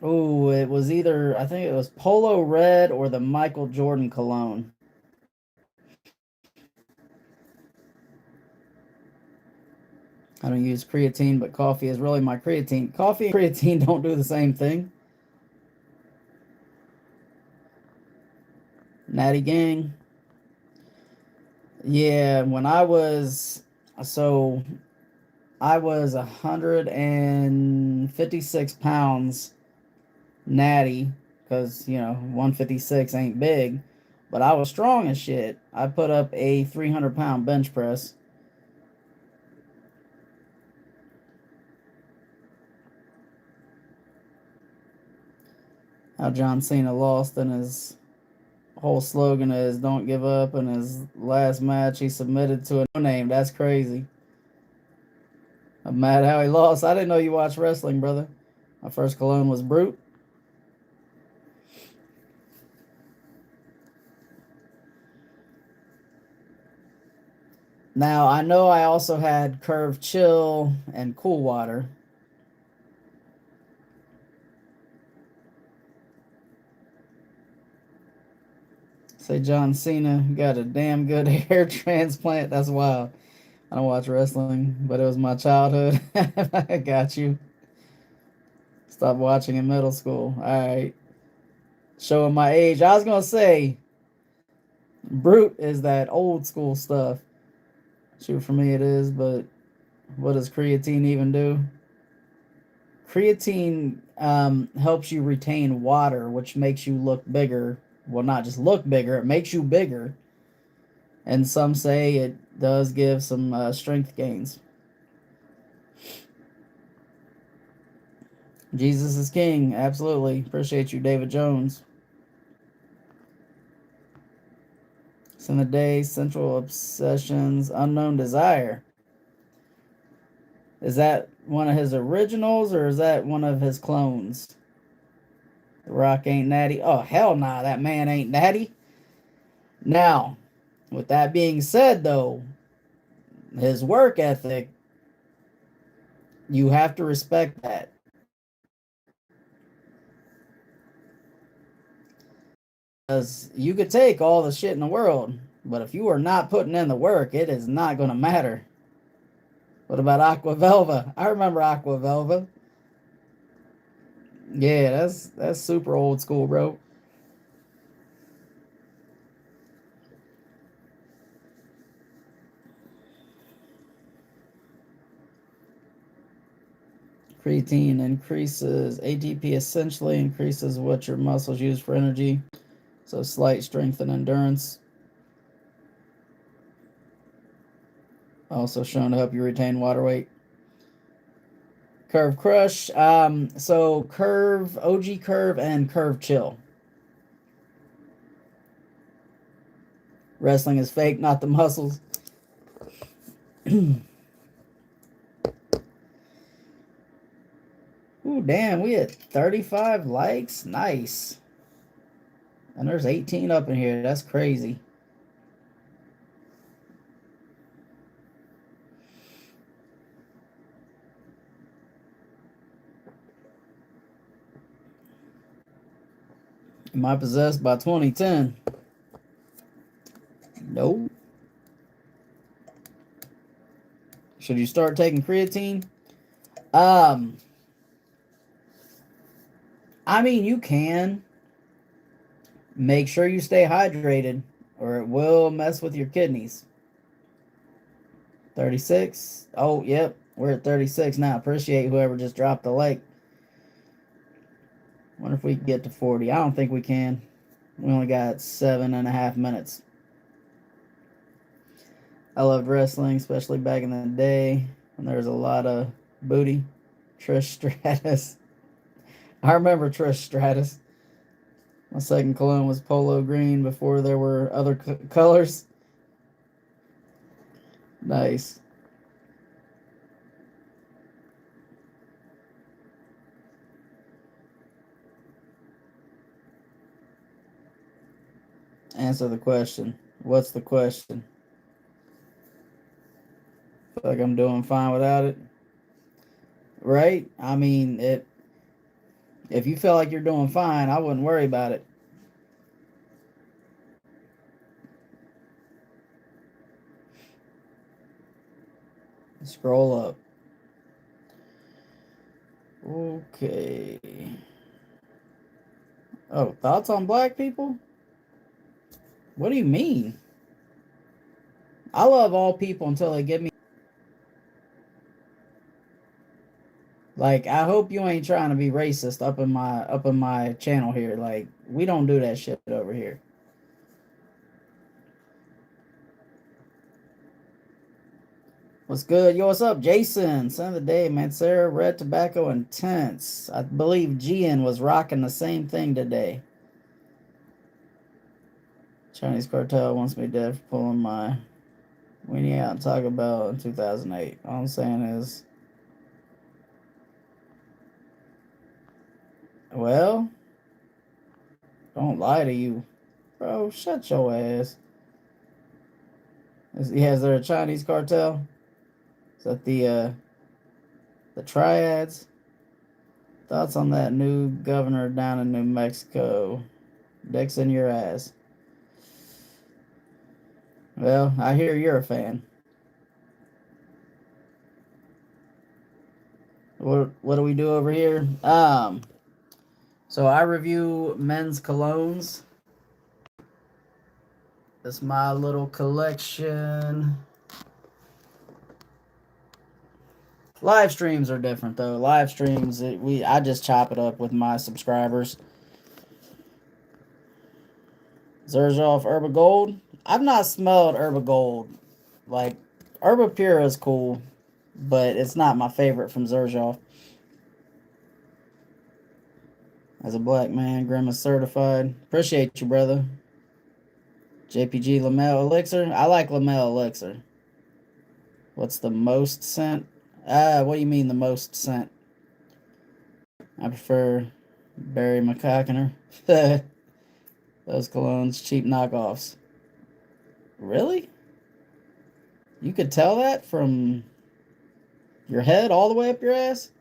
oh, it was either, I think it was Polo Red or the Michael Jordan cologne. I don't use creatine, but coffee is really my creatine. Coffee and creatine don't do the same thing. Natty Gang. Yeah, when I was, so I was 156 pounds natty, because, 156 ain't big, but I was strong as shit. I put up a 300-pound bench press. How John Cena lost, and his whole slogan is "Don't give up." In his last match, he submitted to a no-name. That's crazy. I'm mad how he lost. I didn't know you watched wrestling, brother. My first cologne was Brute. Now, I know I also had Curve Chill and Cool Water. Say John Cena got a damn good hair transplant. That's wild. I don't watch wrestling, but it was my childhood. I got you. Stopped watching in middle school. All right. Showing my age. I was going to say, Brute is that old school stuff. Shoot, for me it is, but what does creatine even do? Creatine helps you retain water, which makes you look bigger. Well, not just look bigger, it makes you bigger. And some say it does give some strength gains. Jesus is king. Absolutely. Appreciate you, David Jones. It's in the day, Central Obsessions, Unknown Desire. Is that one of his originals or is that one of his clones? The Rock ain't natty. Oh, hell nah, that man ain't natty. Now, with that being said, though, his work ethic, you have to respect that. Because you could take all the shit in the world, but if you are not putting in the work, it is not going to matter. What about Aquavelva? I remember Aquavelva. Yeah, that's super old school, bro. Creatine increases ATP, essentially increases what your muscles use for energy. So slight strength and endurance. Also shown to help you retain water weight. Curve Crush. So Curve, OG Curve, and Curve Chill. Wrestling is fake, not the muscles. Ooh, damn, we had 35 likes. Nice. And there's 18 up in here. That's crazy. Am I possessed by 2010? Nope. Should you start taking creatine? I mean, you can. Make sure you stay hydrated, or it will mess with your kidneys. 36. Oh, yep. We're at 36 now. Appreciate whoever just dropped the like. Wonder if we can get to 40. I don't think we can. We only got 7.5 minutes. I loved wrestling, especially back in the day when there was a lot of booty. Trish Stratus. I remember Trish Stratus. My second cologne was polo green before there were other colors. Nice. Answer the question. What's the question? Feel like I'm doing fine without it. Right? I mean, if you feel like you're doing fine, I wouldn't worry about it. Scroll up. Okay. Oh, thoughts on black people? What do you mean? I love all people until they give me. Like, I hope you ain't trying to be racist up in my channel here. Like, we don't do that shit over here. What's good? Yo, what's up, Jason? Son of the day, man. Sarah, Red Tobacco Intense. I believe Gian was rocking the same thing today. Chinese cartel wants me dead for pulling my weenie out and Taco Bell in 2008. All I'm saying is, well, don't lie to you. Bro, shut your ass. Is there a Chinese cartel? Is that the triads? Thoughts on that new governor down in New Mexico? Dicks in your ass. Well, I hear you're a fan. What do we do over here? So I review men's colognes. That's my little collection. Live streams are different though. Live streams, I just chop it up with my subscribers. Zerzhoff Herba Gold. I've not smelled Herba Gold. Like, Herba Pura is cool, but it's not my favorite from Zerzhoff. As a black man, Grimace certified. Appreciate you, brother. JPG Lamel Elixir. I like Lamel Elixir. What's the most scent? What do you mean the most scent? I prefer Barry McCockiner. Those colognes, cheap knockoffs. Really? You could tell that from your head all the way up your ass?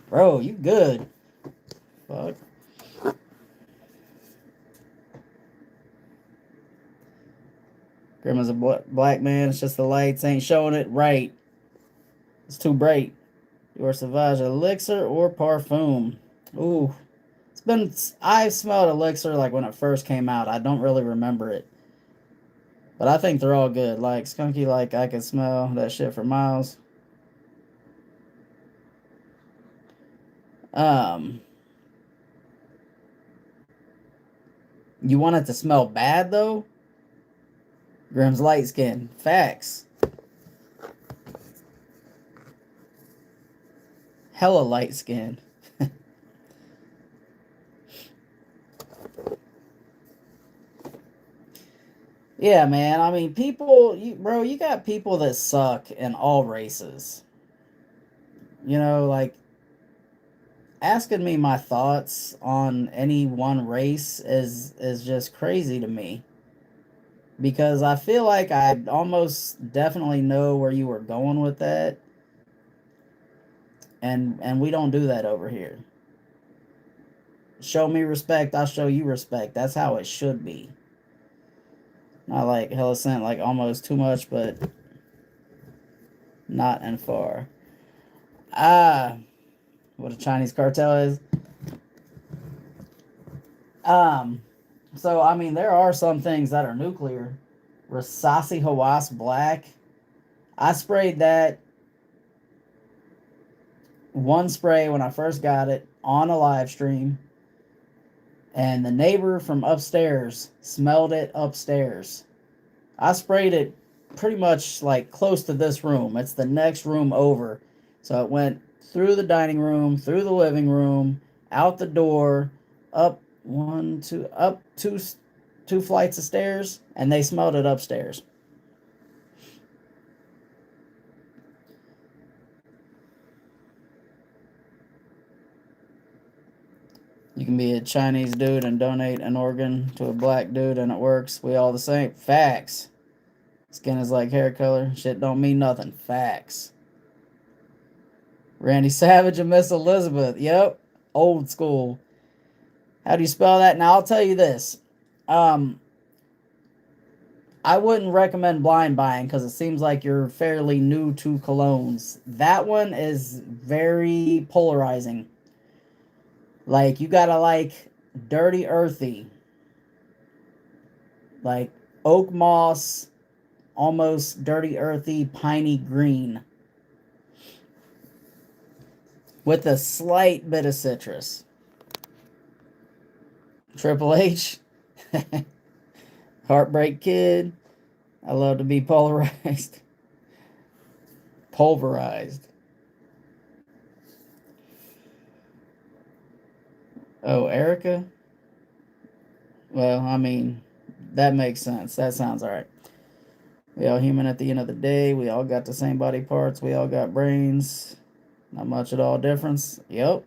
Bro, you good. Fuck. Grandma's a black man. It's just the lights ain't showing it right. It's too bright. Your Sauvage Elixir or Parfum? Ooh. I smelled Elixir like when it first came out. I don't really remember it. But I think they're all good. Like, Skunky, like, I can smell that shit for miles. Um, you want it to smell bad though? Grimm's light skin. Facts. Hella light skin. Yeah, man. I mean, people, bro, you got people that suck in all races. Like asking me my thoughts on any one race is just crazy to me because I feel like I almost definitely know where you were going with that, and we don't do that over here. Show me respect, I'll show you respect. That's how it should be. Not like hella sent, like almost too much, but not and far. Ah, what a Chinese cartel is. Um, so I mean, there are some things that are nuclear. Rasasi Hawass Black. I sprayed that one spray when I first got it on a live stream, and the neighbor from upstairs smelled it upstairs. I sprayed it pretty much like close to this room. It's the next room over. So it went through the dining room, through the living room, out the door, up two flights of stairs, and they smelled it upstairs. You can be a Chinese dude and donate an organ to a black dude and it works. We all the same. Facts. Skin is like hair color. Shit don't mean nothing. Facts. Randy Savage and Miss Elizabeth. Yep. Old school. How do you spell that? Now I'll tell you this. Um, I wouldn't recommend blind buying because it seems like you're fairly new to colognes. That one is very polarizing. Like you gotta like dirty earthy, like oak moss, almost dirty earthy, piney green, with a slight bit of citrus. Triple H, Heartbreak Kid. I love to be polarized. Pulverized. Oh, Erica? Well, I mean, that makes sense. That sounds alright. We all human at the end of the day. We all got the same body parts. We all got brains. Not much at all difference. Yep.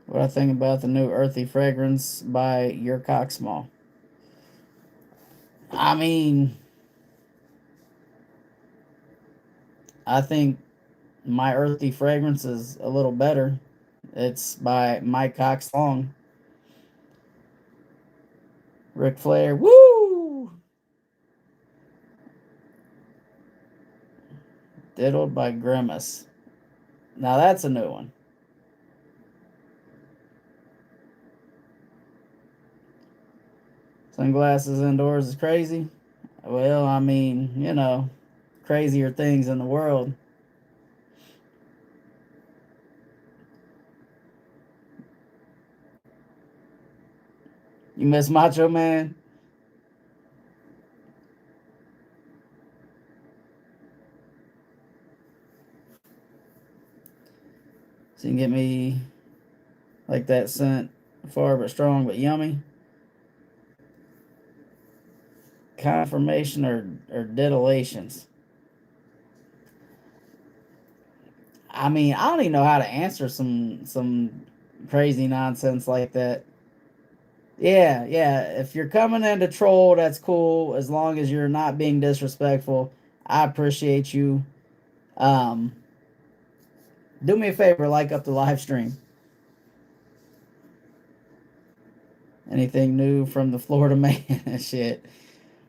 What I think about the new earthy fragrance by Your Cock Small. I mean, I think my earthy fragrance is a little better. It's by Mike Cox Long. Ric Flair. Woo! Diddled by Grimace. Now that's a new one. Sunglasses indoors is crazy. Well, I mean, crazier things in the world. You miss Macho Man? So you can get me like that scent, far but strong but yummy. Confirmation or diddlations. I mean, I don't even know how to answer some crazy nonsense like that. Yeah, yeah. If you're coming in to troll, that's cool. As long as you're not being disrespectful, I appreciate you. Um, do me a favor, like up the live stream. Anything new from the Florida man? Shit.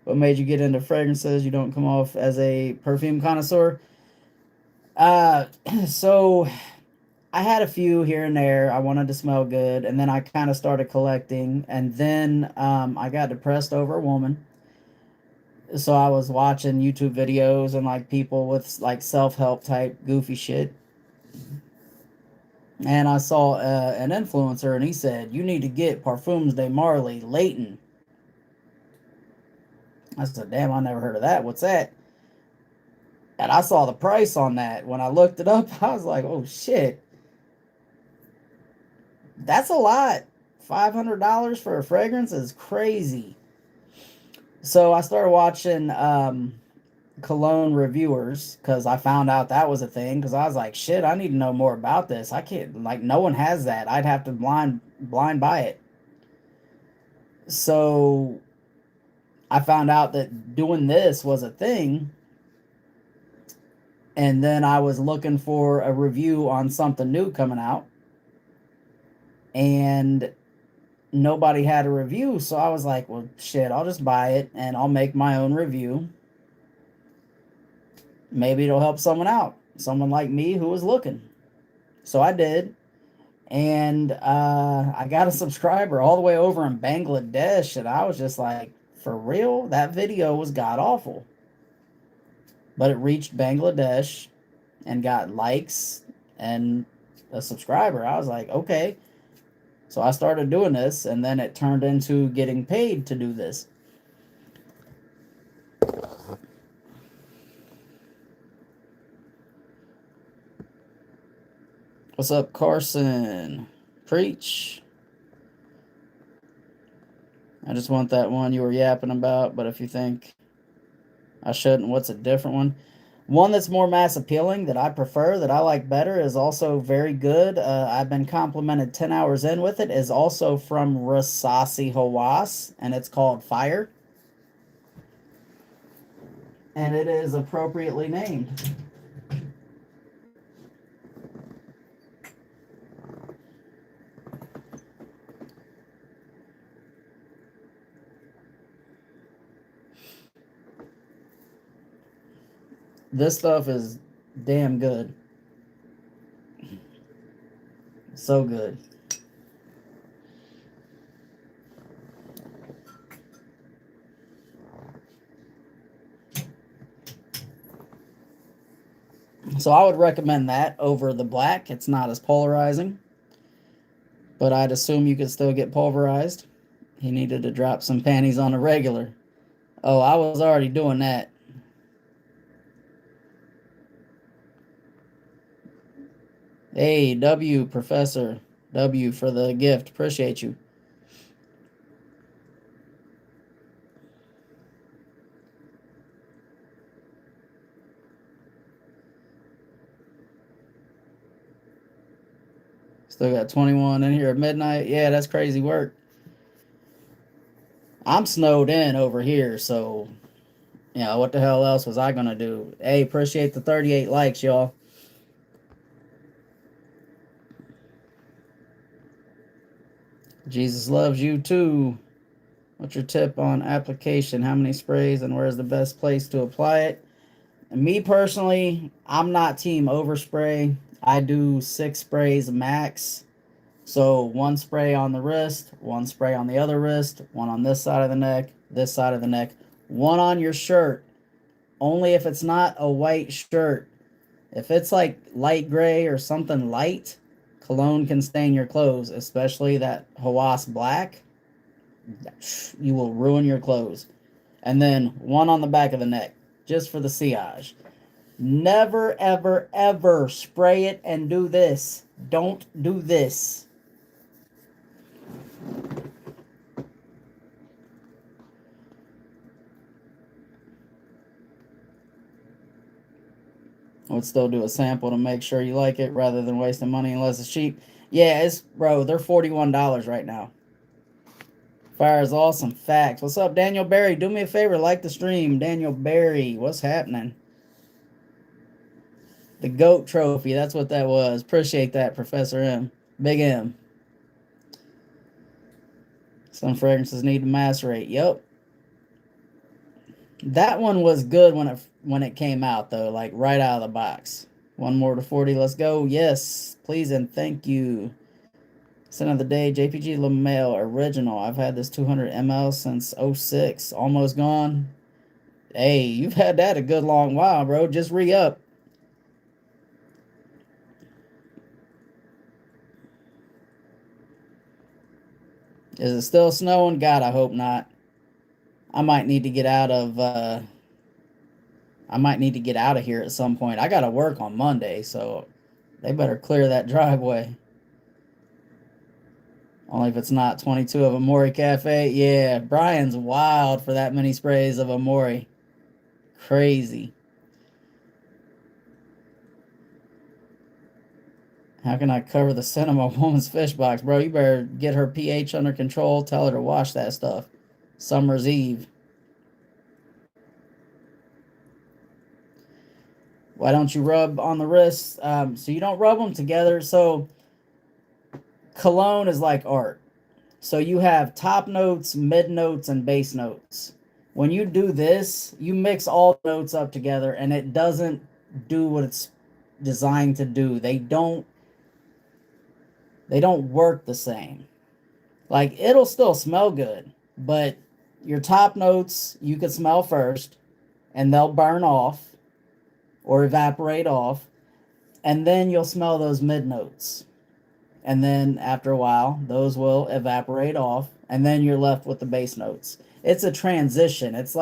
What made you get into fragrances? You don't come off as a perfume connoisseur. Uh, so I had a few here and there. I wanted to smell good, and then I kind of started collecting, and then I got depressed over a woman, So I was watching YouTube videos and like people with like self-help type goofy shit. And I saw an influencer and he said, "You need to get Parfums de Marley Leighton." I said, "Damn, I never heard of that. What's that?" And I saw the price on that. When I looked it up, I was like, "Oh shit. That's a lot. $500 for a fragrance is crazy." So I started watching cologne reviewers because I found out that was a thing. Because I was like, shit, I need to know more about this. I can't, like, no one has that. I'd have to blind buy it. So I found out that doing this was a thing. And then I was looking for a review on something new coming out. And nobody had a review. So I was like, well, shit, I'll just buy it and I'll make my own review. Maybe it'll help someone out, someone like me who was looking. So I did. And I got a subscriber all the way over in Bangladesh. And I was just like, for real? That video was god awful. But it reached Bangladesh and got likes and a subscriber. I was like, okay. So I started doing this, and then it turned into getting paid to do this. What's up, Carson? Preach. I just want that one you were yapping about, but if you think I shouldn't, what's a different one? One that's more mass appealing that I prefer, that I like better, is also very good. I've been complimented 10 hours in with it, is also from Rasasi Hawass, and it's called Fire. And it is appropriately named. This stuff is damn good. So good. So I would recommend that over the black. It's not as polarizing, but I'd assume you could still get pulverized. He needed to drop some panties on a regular. Oh, I was already doing that. Hey, W, Professor. W for the gift. Appreciate you. Still got 21 in here at midnight. Yeah, that's crazy work. I'm snowed in over here, so, you know, what the hell else was I going to do? Hey, appreciate the 38 likes, y'all. Jesus loves you too. What's your tip on application? How many sprays and where's the best place to apply it? And me personally, I'm not team overspray. I do 6 sprays max. So 1 spray on the wrist, 1 spray on the other wrist, 1 on this side of the neck, this side of the neck, 1 on your shirt. Only if it's not a white shirt. If it's like light gray or something light, cologne can stain your clothes, especially that Hawass black. You will ruin your clothes. And then 1 on the back of the neck, just for the sillage. Never, ever, ever spray it and do this. Don't do this. I would still do a sample to make sure you like it rather than wasting money unless it's cheap. Yeah, bro, they're $41 right now. Fire is awesome. Facts. What's up, Daniel Barry? Do me a favor, like the stream. Daniel Barry, what's happening? The GOAT trophy, that's what that was. Appreciate that, Professor M. Big M. Some fragrances need to macerate. Yep. That one was good when it came out, though, like right out of the box. 1 more to 40. Let's go. Yes, please and thank you. Scent of the day, JPG LaMail original. I've had this 200 ml since 06. Almost gone. Hey, you've had that a good long while, bro. Just re-up. Is it still snowing? God, I hope not. I might need to get out of here at some point. I gotta work on Monday, so they better clear that driveway. Only if it's not 22 of Amori Cafe. Yeah, Brian's wild for that many sprays of Amori. Crazy. How can I cover the cinema woman's fish box? Bro, you better get her pH under control. Tell her to wash that stuff. Summer's Eve. Why don't you rub on the wrists? So you don't rub them together. So cologne is like art. So you have top notes, mid notes, and base notes. When you do this, you mix all notes up together and it doesn't do what it's designed to do. They don't work the same. Like it'll still smell good, but your top notes you could smell first and they'll burn off or evaporate off, and then you'll smell those mid notes. And then after a while, those will evaporate off, and then you're left with the base notes. It's a transition. It's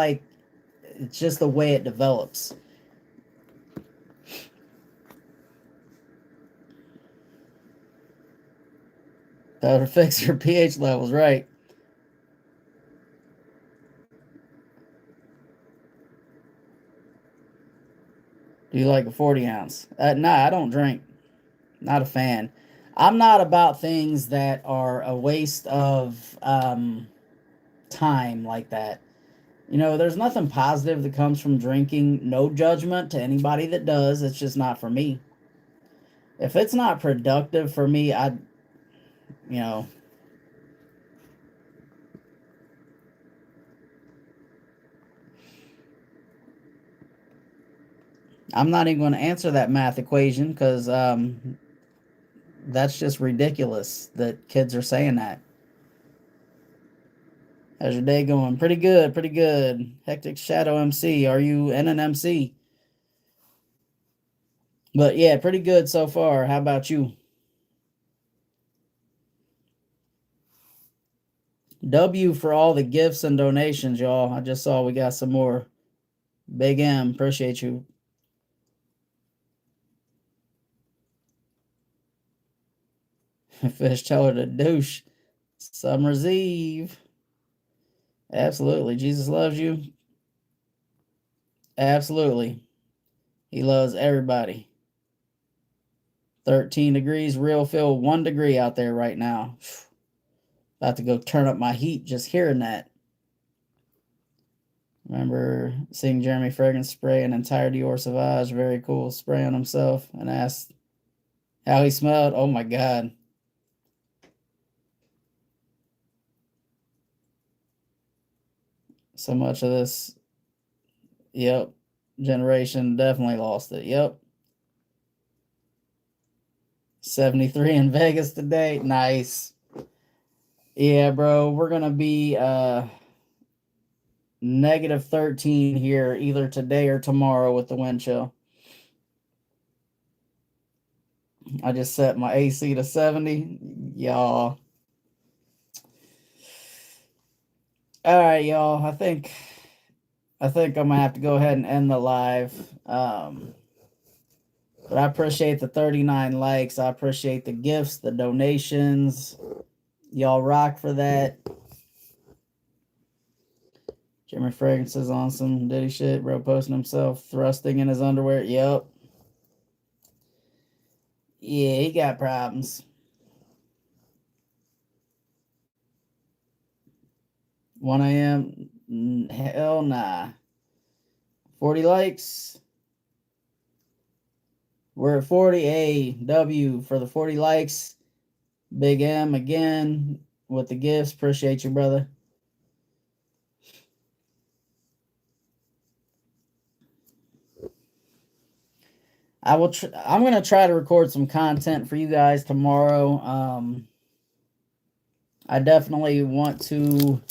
just the way it develops. That'll fix your pH levels, right? Do you like a 40 ounce? Nah, I don't drink. Not a fan. I'm not about things that are a waste of time like that. You know, there's nothing positive that comes from drinking. No judgment to anybody that does. It's just not for me. If it's not productive for me, you know, I'm not even going to answer that math equation because that's just ridiculous that kids are saying that. How's your day going? Pretty good, pretty good. Hectic Shadow MC. Are you in an MC? But yeah, pretty good so far. How about you? W for all the gifts and donations, y'all. I just saw we got some more. Big M, appreciate you. Fish teller to douche. Summer's Eve. Absolutely. Jesus loves you. Absolutely. He loves everybody. 13 degrees, real feel 1 degree out there right now. About to go turn up my heat just hearing that. Remember seeing Jeremy Fragrance spray an entire Dior Sauvage, very cool, spray on himself, and asked how he smelled. Oh my God. So much of this, yep, generation definitely lost it. Yep. 73 in Vegas today. Nice. Yeah, bro, we're gonna be negative 13 here either today or tomorrow with the wind chill. I just set my AC to 70. Y'all. All right, y'all. I think I'm gonna have to go ahead and end the live. But I appreciate the 39 likes. I appreciate the gifts, the donations. Y'all rock for that. Jimmy Fragrance is on some Diddy shit, bro. Posting himself thrusting in his underwear. Yep. Yeah, he got problems. 1 a.m. Hell nah. 40 likes. We're at 40. A W for the 40 likes. Big M again with the gifts. Appreciate you, brother. I'm gonna try to record some content for you guys tomorrow. I definitely want to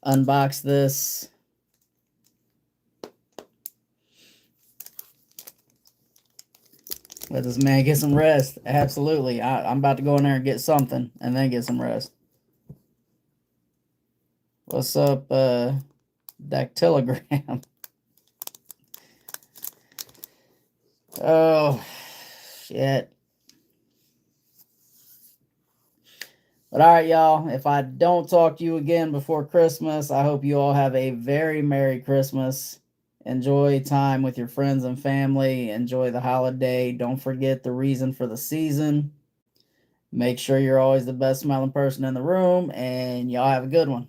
unbox this Let this man get some rest. Absolutely. I'm about to go in there and get something and then get some rest. What's up, Dactylogram? Oh, shit. But all right, y'all. If I don't talk to you again before Christmas, I hope you all have a very Merry Christmas. Enjoy time with your friends and family. Enjoy the holiday. Don't forget the reason for the season. Make sure you're always the best smiling person in the room, and y'all have a good one.